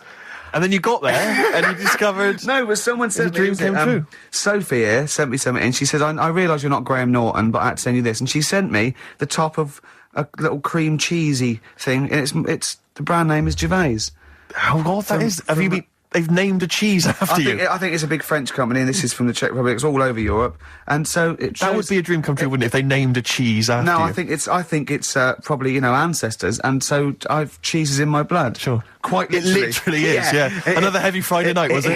And then you got there and you discovered... No, but someone sent dream me... came true. Sophie here sent me something, and she said, I realise you're not Graham Norton, but I had to send you this. And she sent me the top of a little cream cheesy thing, and it's the brand name is Gervais. Oh, God, that is... Have you been... they've named a cheese after you. I think it's a big French company, and this is from the Czech Republic. It's all over Europe, and so it That would be a dream come true, wouldn't it, if they named a cheese after you? No, I think it's probably ancestors, and so I've cheeses in my blood. Sure. Quite It literally. literally is, yeah. Another heavy Friday night, was it?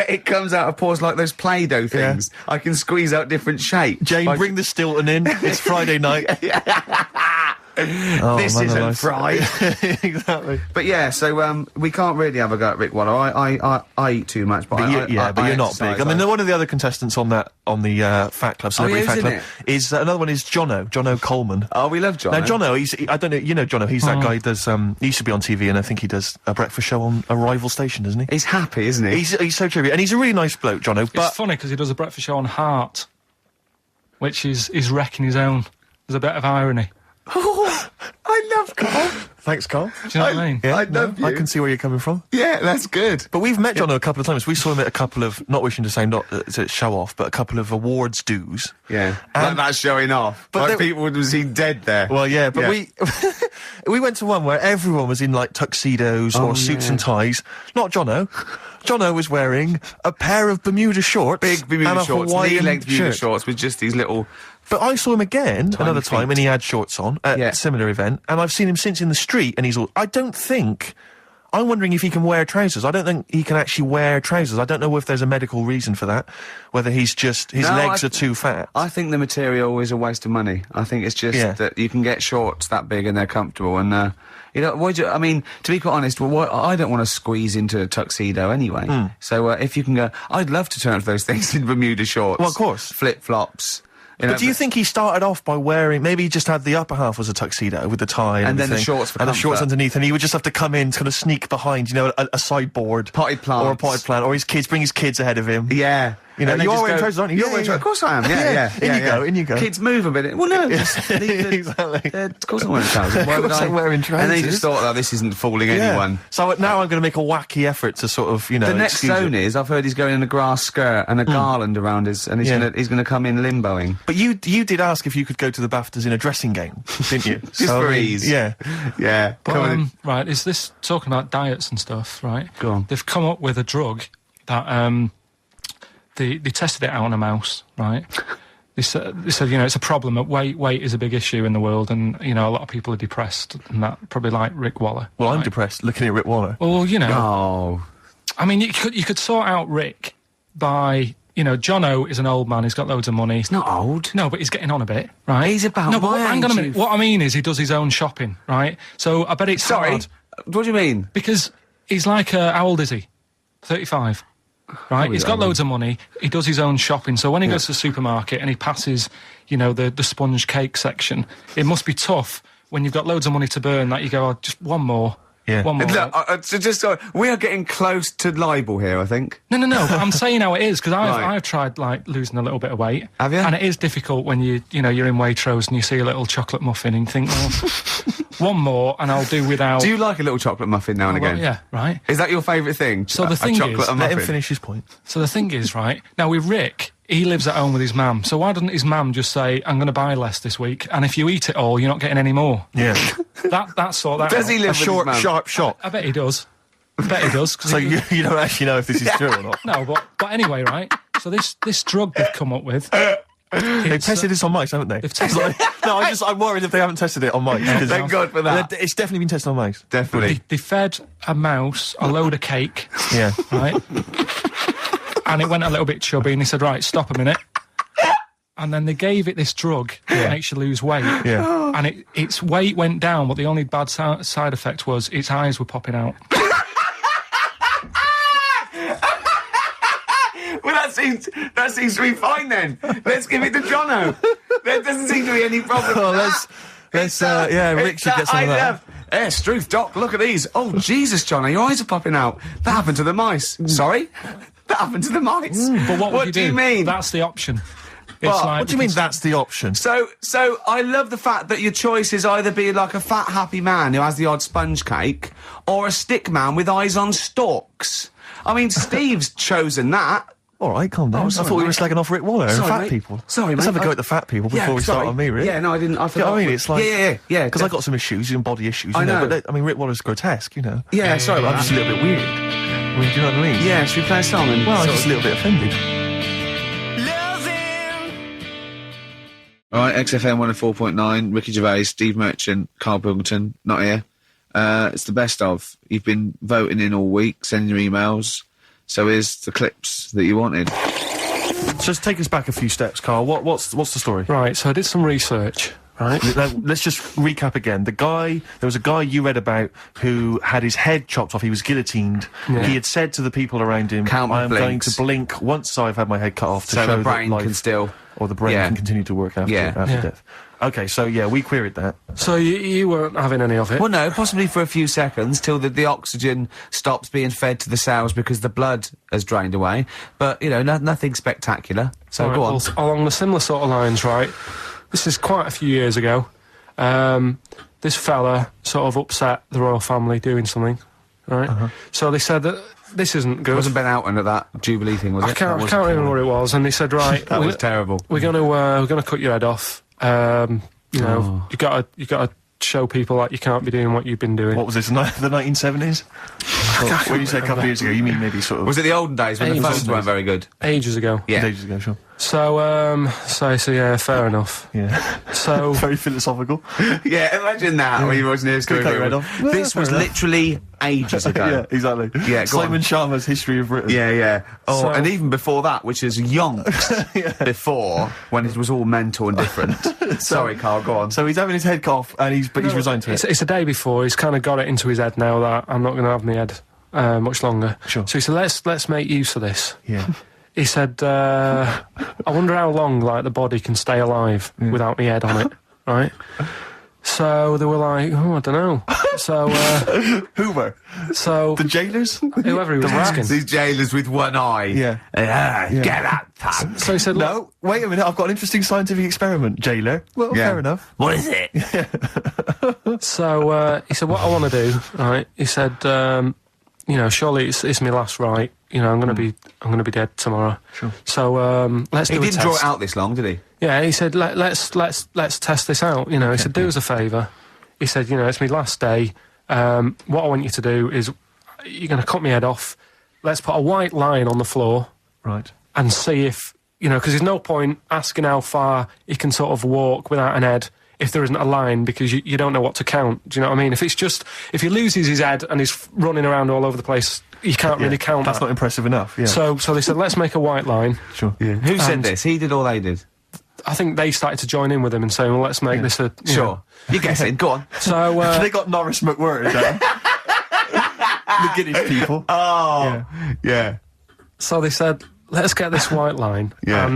It comes out of pores like those Play-Doh things. I can squeeze out different shapes. Jane, bring the Stilton in. It's Friday night. Oh, this man isn't alive. fried. Exactly. But yeah, so we can't really have a go at Rick Waller. I eat too much, but But you're not big. I mean, one of the other contestants on the Fat Club, Celebrity Fat Club, is another one is Jono Coleman. Oh, we love Jono. Now, Jono, I don't know, you know Jono, he's that guy who does, he used to be on TV, and I think he does a breakfast show on a rival station, doesn't he? He's happy, isn't he? He's so trivia, and he's a really nice bloke, Jono, It's but... funny because he does a breakfast show on Heart, which is wrecking his own. There's a bit of irony. Oh, I love Carl. Thanks, Carl. Do you know what I mean? Yeah, I love you. I can see where you're coming from. Yeah, that's good. But we've met Jono a couple of times. We saw him at a couple of, not wishing to say not to show off, but a couple of awards dues. Yeah, And- that's showing off. But Like they- people would see dead there. Well, yeah, but Yeah. we went to one where everyone was in like tuxedos or suits and ties. Not Jono. Jono was wearing a pair of Bermuda shorts, Big Bermuda and a shorts, Hawaiian knee-length Bermuda shirt. shorts with just these little... But I saw him again another feet. time, and he had shorts on at Yeah. a similar event, and I've seen him since in the street, and he's all. I don't think. I'm wondering if he can wear trousers. I don't think he can actually wear trousers. I don't know if there's a medical reason for that. Whether he's just his No, legs are too fat. I think the material is a waste of money. I think it's just that you can get shorts that big and they're comfortable, and I mean, to be quite honest, I don't want to squeeze into a tuxedo anyway. So if you can go, I'd love to turn up those things in Bermuda shorts. Well, of course. Flip-flops. But do you think he started off by wearing, maybe he just had the upper half was a tuxedo with the tie and then the everything, shorts for and the shorts comfort. underneath, and he would just have to come in, kind of sneak behind, you know, a sideboard. Potted plants. Or a potted plant, or bring his kids ahead of him. Yeah. You know, And they you are just wearing go, trousers, aren't you? You're Yeah, wearing yeah. trousers. Of course I am, yeah. In you go. Kids move a bit. Well, no, just Exactly. of course I'm wearing trousers. Why Of would course I? I'm wearing And then he trousers. just thought, this isn't fooling anyone. So now I'm going to make a wacky effort to sort of, you know, The next excuse zone it. is, I've heard he's going in a grass skirt and a garland around his, and he's gonna come in limboing. But you did ask if you could go to the BAFTAs in a dressing gown, didn't you? Just for ease. Yeah. Yeah. But, come on. right, is this talking about diets and stuff, right? Go on. They've come up with a drug that they tested it out on a mouse, right? They said, you know, it's a problem. That weight is a big issue in the world, and you know, a lot of people are depressed, and that probably like Rick Waller. Well, I'm right? depressed looking at Rick Waller. Well, you know, Oh. I mean, you could sort out Rick by, you know, Jono is an old man. He's got loads of money. He's not old. No, but he's getting on a bit, right? He's about no, but my hang on a age, minute. you- What I mean is, he does his own shopping, right? So I bet it's Sorry. hard What do you mean? because he's like, how old is he? 35. Right, he's got loads of money. He does his own shopping. So when he goes to the supermarket and he passes, you know, the sponge cake section, it must be tough when you've got loads of money to burn that you go, just one more. Yeah. One more. Look, we are getting close to libel here, I think. No, but I'm saying how it is, because Right. I've tried, like, losing a little bit of weight. Have you? And it is difficult when you're in Waitrose and you see a little chocolate muffin and you think, well, one more and I'll do without... Do you like a little chocolate muffin now and Well, again? yeah, right. Is that your favourite thing? So the A thing chocolate is- and Let him muffin? finish his point. So the thing is, right, now with Rick, he lives at home with his mum. So why doesn't his mum just say, I'm going to buy less this week, and if you eat it all, you're not getting any more? Yeah. That's sort that Does out. he live A with short, his mum? sharp shot. I bet he does. I bet he does. 'Cause So he- you don't actually know if this is true or not. No, but anyway, right? So this drug they've come up with... They've tested this on mice, haven't they? They've tested it. No, I'm worried if they haven't tested it on mice. 'cause- Thank God for that. It's definitely been tested on mice. Definitely. They fed a mouse a load of cake, Yeah. right? And it went a little bit chubby, and they said, right, stop a minute. And then they gave it this drug that makes you lose weight. Yeah. And its weight went down, but the only bad side effect was its eyes were popping out. Well, that seems to be fine then. Let's give it to Jono. There doesn't seem to be any problem Oh, with let's that. Rick should get some of that. Struth, Doc, look at these. Oh, Jesus, Jono, your eyes are popping out. That happened to the mice. Sorry? That happened to the mice. But what would you do you mean? That's the option. What? What do you mean that's the option? So I love the fact that your choice is either be like a fat, happy man who has the odd sponge cake, or a stick man with eyes on stalks. I mean, Steve's chosen that. All right, calm down. sorry, I thought we were mate. slagging off Rick Waller and Sorry, fat mate. people. Sorry, Let's mate. have a go at the fat people before we start sorry. on me, Rick. Yeah, no, I didn't. I You know forgot. what I mean? It's like... Yeah. Because I got some issues and body issues, I you know. know. But I mean, Rick Waller's grotesque, you know. Yeah, sorry I'm about just a that. little bit weird. I mean, do you know what I mean? Yeah, should we play a song? And Well, I'm sort just a of- little bit offended. All right, XFM 104.9, Ricky Gervais, Steve Merchant, Karl Pilkington, not here. It's the best of. You've been voting in all week, sending your emails. So here's the clips that you wanted. Just take us back a few steps, Carl. What's the story? Right, so I did some research, right? Let's just recap again. There was a guy you read about who had his head chopped off. He was guillotined. Yeah. He had said to the people around him, Count I am going blinks. to blink once I've had my head cut off to So show the brain that life, can still... or the brain Yeah. can continue to work after, Yeah. Yeah. death. Okay, so yeah, we queried that. So you weren't having any of it? Well, no, possibly for a few seconds till the oxygen stops being fed to the cells because the blood has drained away. But, you know, nothing spectacular. So Right, go on. well, along the similar sort of lines, right? This is quite a few years ago. This fella sort of upset the royal family doing something, right? So they said that this isn't good. Wasn't Ben Outton at that Jubilee thing, was it? I can't remember what it was, and they said, right, That was terrible. we're gonna cut your head off. You know, you gotta show people that you can't be doing what you've been doing. What was this, the 1970s? Well, when you say a couple of years ago, you mean maybe sort of... Was it the olden days when the Ages phones ago. weren't very good? Ages ago. Yeah. Ages ago, sure. So yeah, fair enough. Yeah. So Very philosophical. Yeah, imagine that when you wasn't here Could cut your head off. This was Fair enough. literally ages ago. Yeah, exactly. Yeah, go Simon on. Sharma's History of Britain. Yeah, yeah. Oh, So- and even before that, which is yonks before, when it was all mental and different. Sorry, Carl, go on. So he's having his head cut off, and he's resigned to it. it's a day before. He's kind of got it into his head now that I'm not going to have my head much longer. Sure. So he said, let's make use of this. Yeah. He said, I wonder how long like the body can stay alive without my head on it, right? So they were like, oh, I don't know. So Hoover. so The jailers? whoever he was asking. These jailers with one eye. Yeah. Get that pants. So he said, look, No, wait a minute, I've got an interesting scientific experiment, jailer. Well, Yeah. fair enough. What is it? so he said, what I want to do, right? He said, you know, surely it's my last right. You know, I'm gonna be dead tomorrow. Sure. So let's He do a didn't test. draw it out this long, did he? Yeah, he said, let's test this out. You know, he said, do us a favour. He said, you know, it's my last day. What I want you to do is, you're going to cut my head off. Let's put a white line on the floor Right. and see if, you know, because there's no point asking how far he can sort of walk without an head if there isn't a line, because you don't know what to count. Do you know what I mean? If he loses his head and he's running around all over the place, you can't really count That's that. not impressive enough, yeah. So they said, let's make a white line. Sure. Yeah. Who said And- this? He did or they did? I think they started to join in with him and saying, well, let's make this a... you know. Sure. You're guessing. Go on. So... They got Norris McWhirter down. The Guinness people. Oh. Yeah. So they said, let's get this white line, Yeah.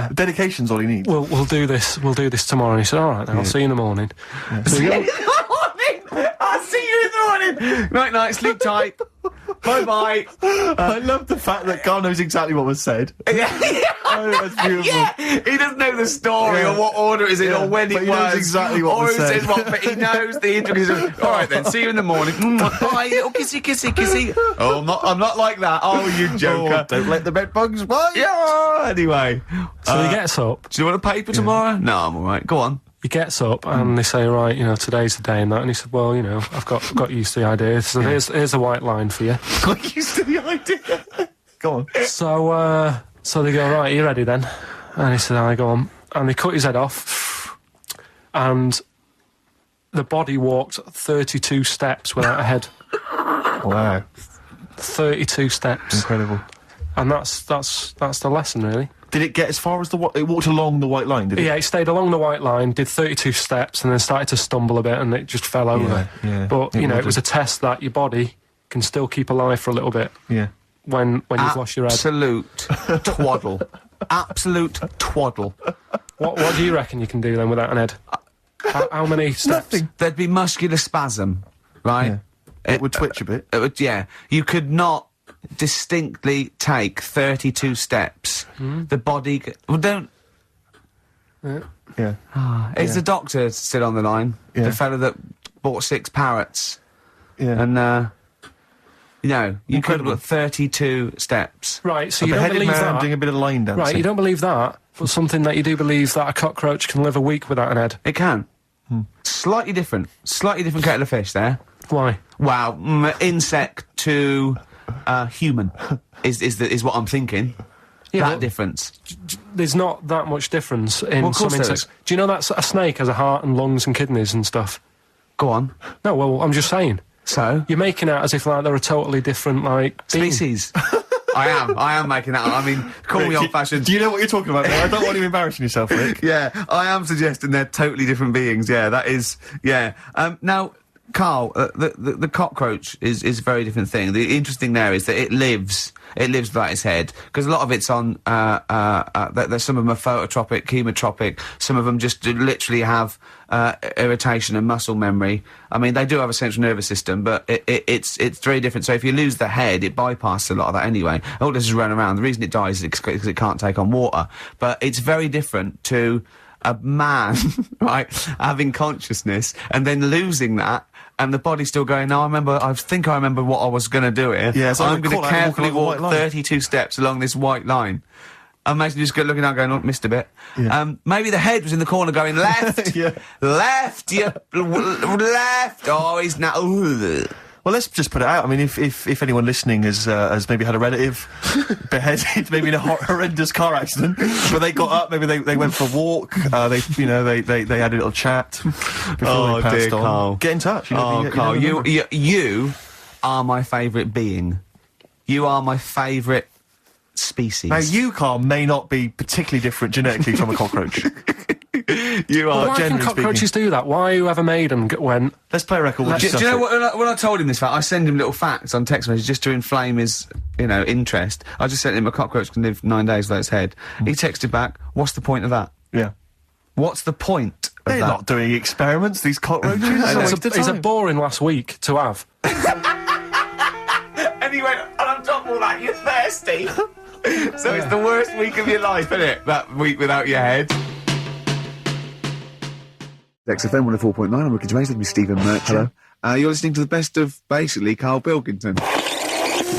and Dedication's all he needs. we'll do this. We'll do this tomorrow. And he said, all right, then I'll see you in the morning. So he go- I'll see you in the morning. Night, night. Sleep tight. Bye, bye. I love the fact that God knows exactly what was said. Oh, that's beautiful. Yeah, he doesn't know the story Yeah. or what order it is in Yeah, or when but it he knows was. exactly what or was it said. says what, but he knows the intricacies. All right then, see you in the morning. Bye, little kissy, kissy, kissy. Oh, I'm not like that. Oh, you joker. Don't let the bed bugs bite. Yeah. Anyway, so he gets up. do you want a paper tomorrow? No, I'm all right. Go on. He gets up, and they say, right, you know, today's the day and that. And he said, well, you know, I've got used to the idea. So here's a white line for you. Got used to the idea. Go on. So they go, right, are you ready then? And he said, I go on. And they cut his head off, and the body walked 32 steps without a head. Wow. 32 steps. Incredible. And that's the lesson, really. Did it get as far as it walked along the white line, did it? Yeah, it stayed along the white line, did 32 steps, and then started to stumble a bit, and it just fell over. yeah. But, It you know, would it was do. a test that your body can still keep alive for a little bit Yeah. when you've lost your head. Absolute twaddle. Absolute twaddle. What do you reckon you can do then without an head? How many steps? Nothing. There'd be muscular spasm, right? Yeah. It would twitch a bit. It would, yeah. You could not distinctly take 32 steps. The body... Well, don't... Yeah. Is the doctor still on the line? Yeah. The fellow that bought 6 parrots. Yeah. And, you know, you could Incredible. have got 32 steps. Right, so A you don't beheaded believe man that. doing a bit of line dancing. Right, you don't believe that, but something that you do believe that a cockroach can live a week without an head. It can. Slightly different kettle of fish there. Why? Wow, insect to human. Is what I'm thinking. Yeah, That difference. There's not that much difference in Well, of some course there insects. is. Do you know that a snake has a heart and lungs and kidneys and stuff? Go on. No, well, I'm just saying. So You're making out as if like they're a totally different like being. species. I am making that up. I mean, call me Rick, old-fashioned. Do you know what you're talking about, mate? I don't want you embarrassing yourself, Rick. Yeah, I am suggesting they're totally different beings. Yeah, that is. Yeah. Now, Carl, the cockroach is a very different thing. The interesting there is that it lives without its head, because a lot of it's on. There's some of them are phototropic, chemotropic. Some of them just literally have irritation and muscle memory. I mean, they do have a central nervous system, but it's very different. So if you lose the head, it bypasses a lot of that anyway. All this is run around. The reason it dies is because it can't take on water. But it's very different to a man, right, having consciousness and then losing that, and the body's still going, no, I think I remember what I was going to do here. Yeah, so I'm going to carefully walk along a white line. 32 steps along this white line. Imagine you just looking out going, oh, missed a bit. Yeah. Maybe the head was in the corner going, left, Yeah. left, left. Oh, he's now. Well, let's just put it out. I mean, if anyone listening has maybe had a relative beheaded, maybe in a horrendous car accident, but they got up, maybe they went for a walk, they had a little chat before they passed dear on. Carl. Get in touch. Carl, never know. you are my favourite being. You are my favourite species. Now, you, Carl, may not be particularly different genetically from a cockroach. You are. Why can generally cockroaches do that? Why whoever made them went? Let's play a record with Do you know Suffolk. what? When I told him this fact, I send him little facts on text messages just to inflame his, interest. I just sent him a cockroach can live 9 days without its head. He texted back, "What's the point of that? Yeah. What's the point of They're that?" not doing experiments, these cockroaches. It's a boring last week to have. And he went, and on top of all that, you're thirsty. So it's the worst week of your life, isn't it? That week without your head. XFM 104.9, I'm Ricky Gervais, with me Stephen Merchant. Hello. You're listening to the best of, basically, Karl Pilkington.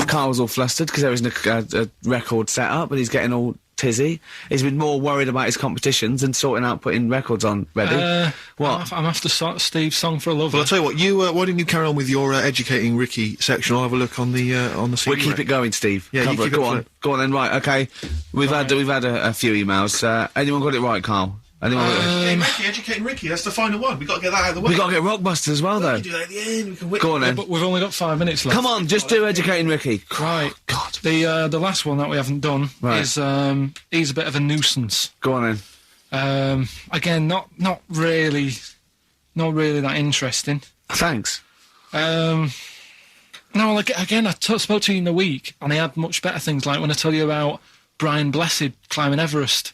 Carl's all flustered because there isn't a record set up, and he's getting all tizzy. He's been more worried about his competitions and sorting out putting records on ready. What? I'm after Steve's Song for a Lover. Well, I'll tell you what, why didn't you carry on with your educating Ricky section? I'll have a look on the CD. We'll keep it going, Steve. Yeah, you Cover keep it. it Go on. afloat. Go on then, right, okay. We've had a few emails. Anyone got it right, Carl? Anyone got it? Hey, Ricky, educating Ricky, that's the final one. We've got to get that out of the way. We've got to get Rockbusters as well, though. We can do that at the end. We can whip Go on then. But we've only got 5 minutes left. Come on, just do Educating Ricky. Right. God. The last one that we haven't done Right. is he's a bit of a nuisance. Go on then. Again, not really that interesting. Thanks. No, well, again, I spoke to you in the week, and he had much better things, like when I tell you about Brian Blessed climbing Everest,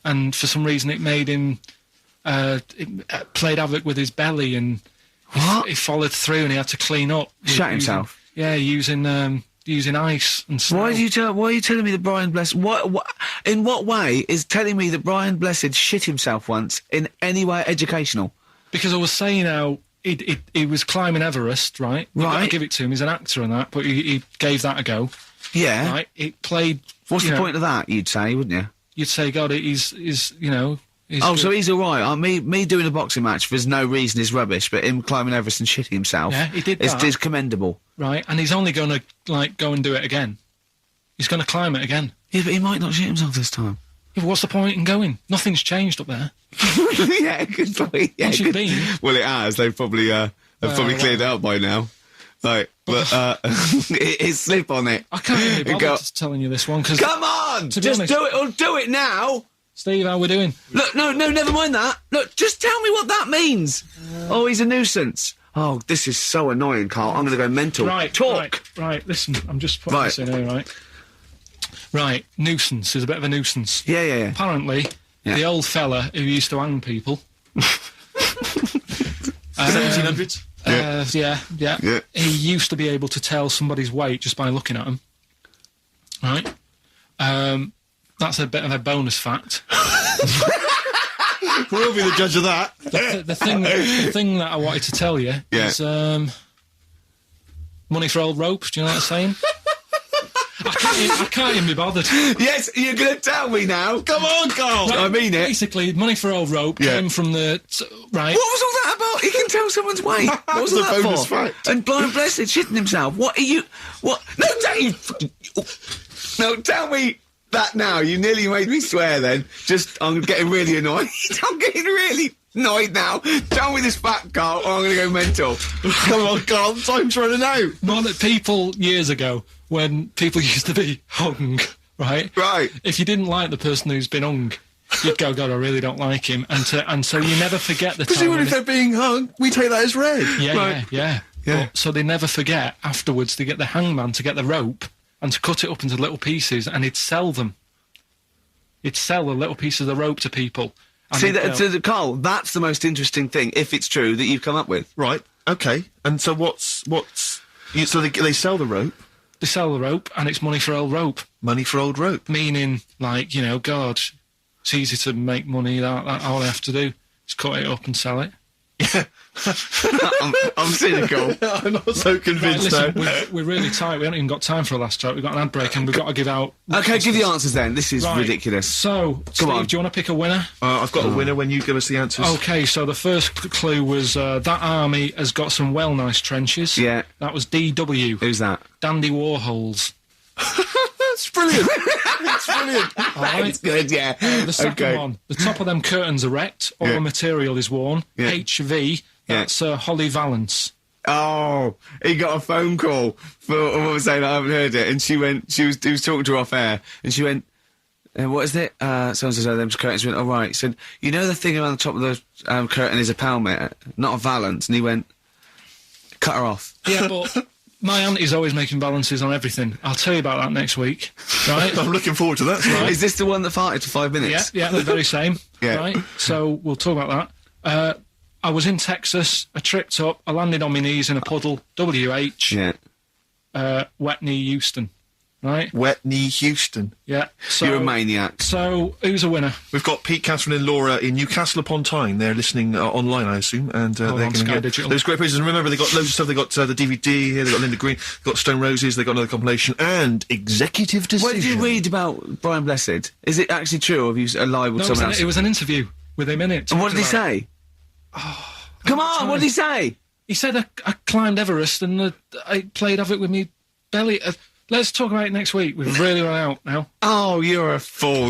and for some reason it made him, it played havoc with his belly, and What? he followed through, and he had to clean up. Shut himself? Using ice and snow. Why are you telling me that Brian Blessed... in what way is telling me that Brian Blessed shit himself once in any way educational? Because I was saying how he was climbing Everest, right? You've got to Right. give it to him, he's an actor and that, but he gave that a go, Yeah. right? It played... What's you the know, point of that, you'd say, wouldn't you? You'd say, God, he's you know... He's Oh, good. so he's all right. Me doing a boxing match for no reason is rubbish, but him climbing Everest and shitting himself Yeah, he did is, that. is commendable. Right, and he's only going to, like, go and do it again. He's going to climb it again. Yeah, but he might not shit himself this time. Yeah, but what's the point in going? Nothing's changed up there. Yeah, good point. Yeah, Once you've good- been. Well, it has. They've probably cleared it out by now. Like, but it's slip on it. I can't even be Go- bothered telling you this one, because... Come on, To be just honest- do it. Or do it now. Steve, how we doing? Look, no, never mind that. Look, just tell me what that means. Oh, he's a nuisance. Oh, this is so annoying, Carl. I'm going to go mental. Right, Talk. Right, listen, I'm just putting Right. this in here, right? Right, nuisance is a bit of a nuisance. Yeah. Apparently, Yeah. the old fella who used to hang people... 1700s? Yeah. Yeah. He used to be able to tell somebody's weight just by looking at them. Right? That's a bit of a bonus fact. We'll be the judge of that. The thing that I wanted to tell you Yeah. is money for old rope. Do you know what I'm saying? I can't even be bothered. Yes, you're going to tell me now. Come on, Carl. I mean it. Basically, money for old rope came from the... right. What was all that about? He can tell someone's weight. What was all that bonus for? fact. And blind blessed shitting himself. What are you... What? No, no, tell me that now. You nearly made me swear then. I'm getting really annoyed. I'm getting really annoyed now. Tell me this fact, Carl, or I'm going to go mental. Come on, Carl, time's running out. More that people years ago, when people used to be hung, right? Right. If you didn't like the person who's been hung, you'd go, God, I really don't like him. And so you never forget the time. Presumably, when if they're being hung, we take that as read. Yeah. But, so they never forget afterwards to get the hangman to get the rope and to cut it up into little pieces, and he'd sell them. He'd sell the little pieces of the rope to people. See, Carl, that's the most interesting thing, if it's true, that you've come up with. Right. Okay. And so so they sell the rope. They sell the rope, and it's money for old rope. Money for old rope. Meaning, like, God, it's easy to make money. That all I have to do is cut it up and sell it. Yeah. I'm cynical. I'm not so convinced Right, listen, we're really tight. We haven't even got time for a last joke. We've got an ad break, and we've got to give out... Okay, give the answers then. This is ridiculous. So, Steve, on. do you want to pick a winner? I've got a winner when you give us the answers. Okay, so the first clue was that army has got some nice trenches. Yeah. That was DW. Who's that? Dandy Warhols. That's brilliant. That's brilliant. All right. It's good, yeah. The second one, the top of them curtains are wrecked, all the material is worn. Yeah. HV, that's Holly Valance. Oh, he got a phone call for what was saying, I haven't heard it, and he was talking to her off air, and she went, what is it? Someone says, them curtains. She went, all right. He said, you know the thing around the top of the curtain is a palmet, not a valance, and he went, cut her off. Yeah, but my auntie's always making balances on everything. I'll tell you about that next week, right? I'm looking forward to that. Right. Is this the one that farted for 5 minutes? Yeah, the very same. Yeah. Right? So we'll talk about that. I was in Texas, I tripped up, I landed on my knees in a puddle, WH, wet knee Houston, right? Wet knee Houston. Yeah. So, You're a maniac. So, who's a winner? We've got Pete, Catherine and Laura in Newcastle upon Tyne. They're listening online, I assume, and they're going to get Digital. those great pieces. And remember, they've got loads of stuff. They've got the DVD here, they've got Linda Green, they've got Stone Roses, they've got another compilation, and Executive Decision. What did you read about Brian Blessed? Is it actually true, or have you lied with someone else? It was an interview with him in it. And what did he say? Come on, what did he say? He said I climbed Everest and I played havoc with me belly. Let's talk about it next week. We've really run out now. Oh, you're a fool.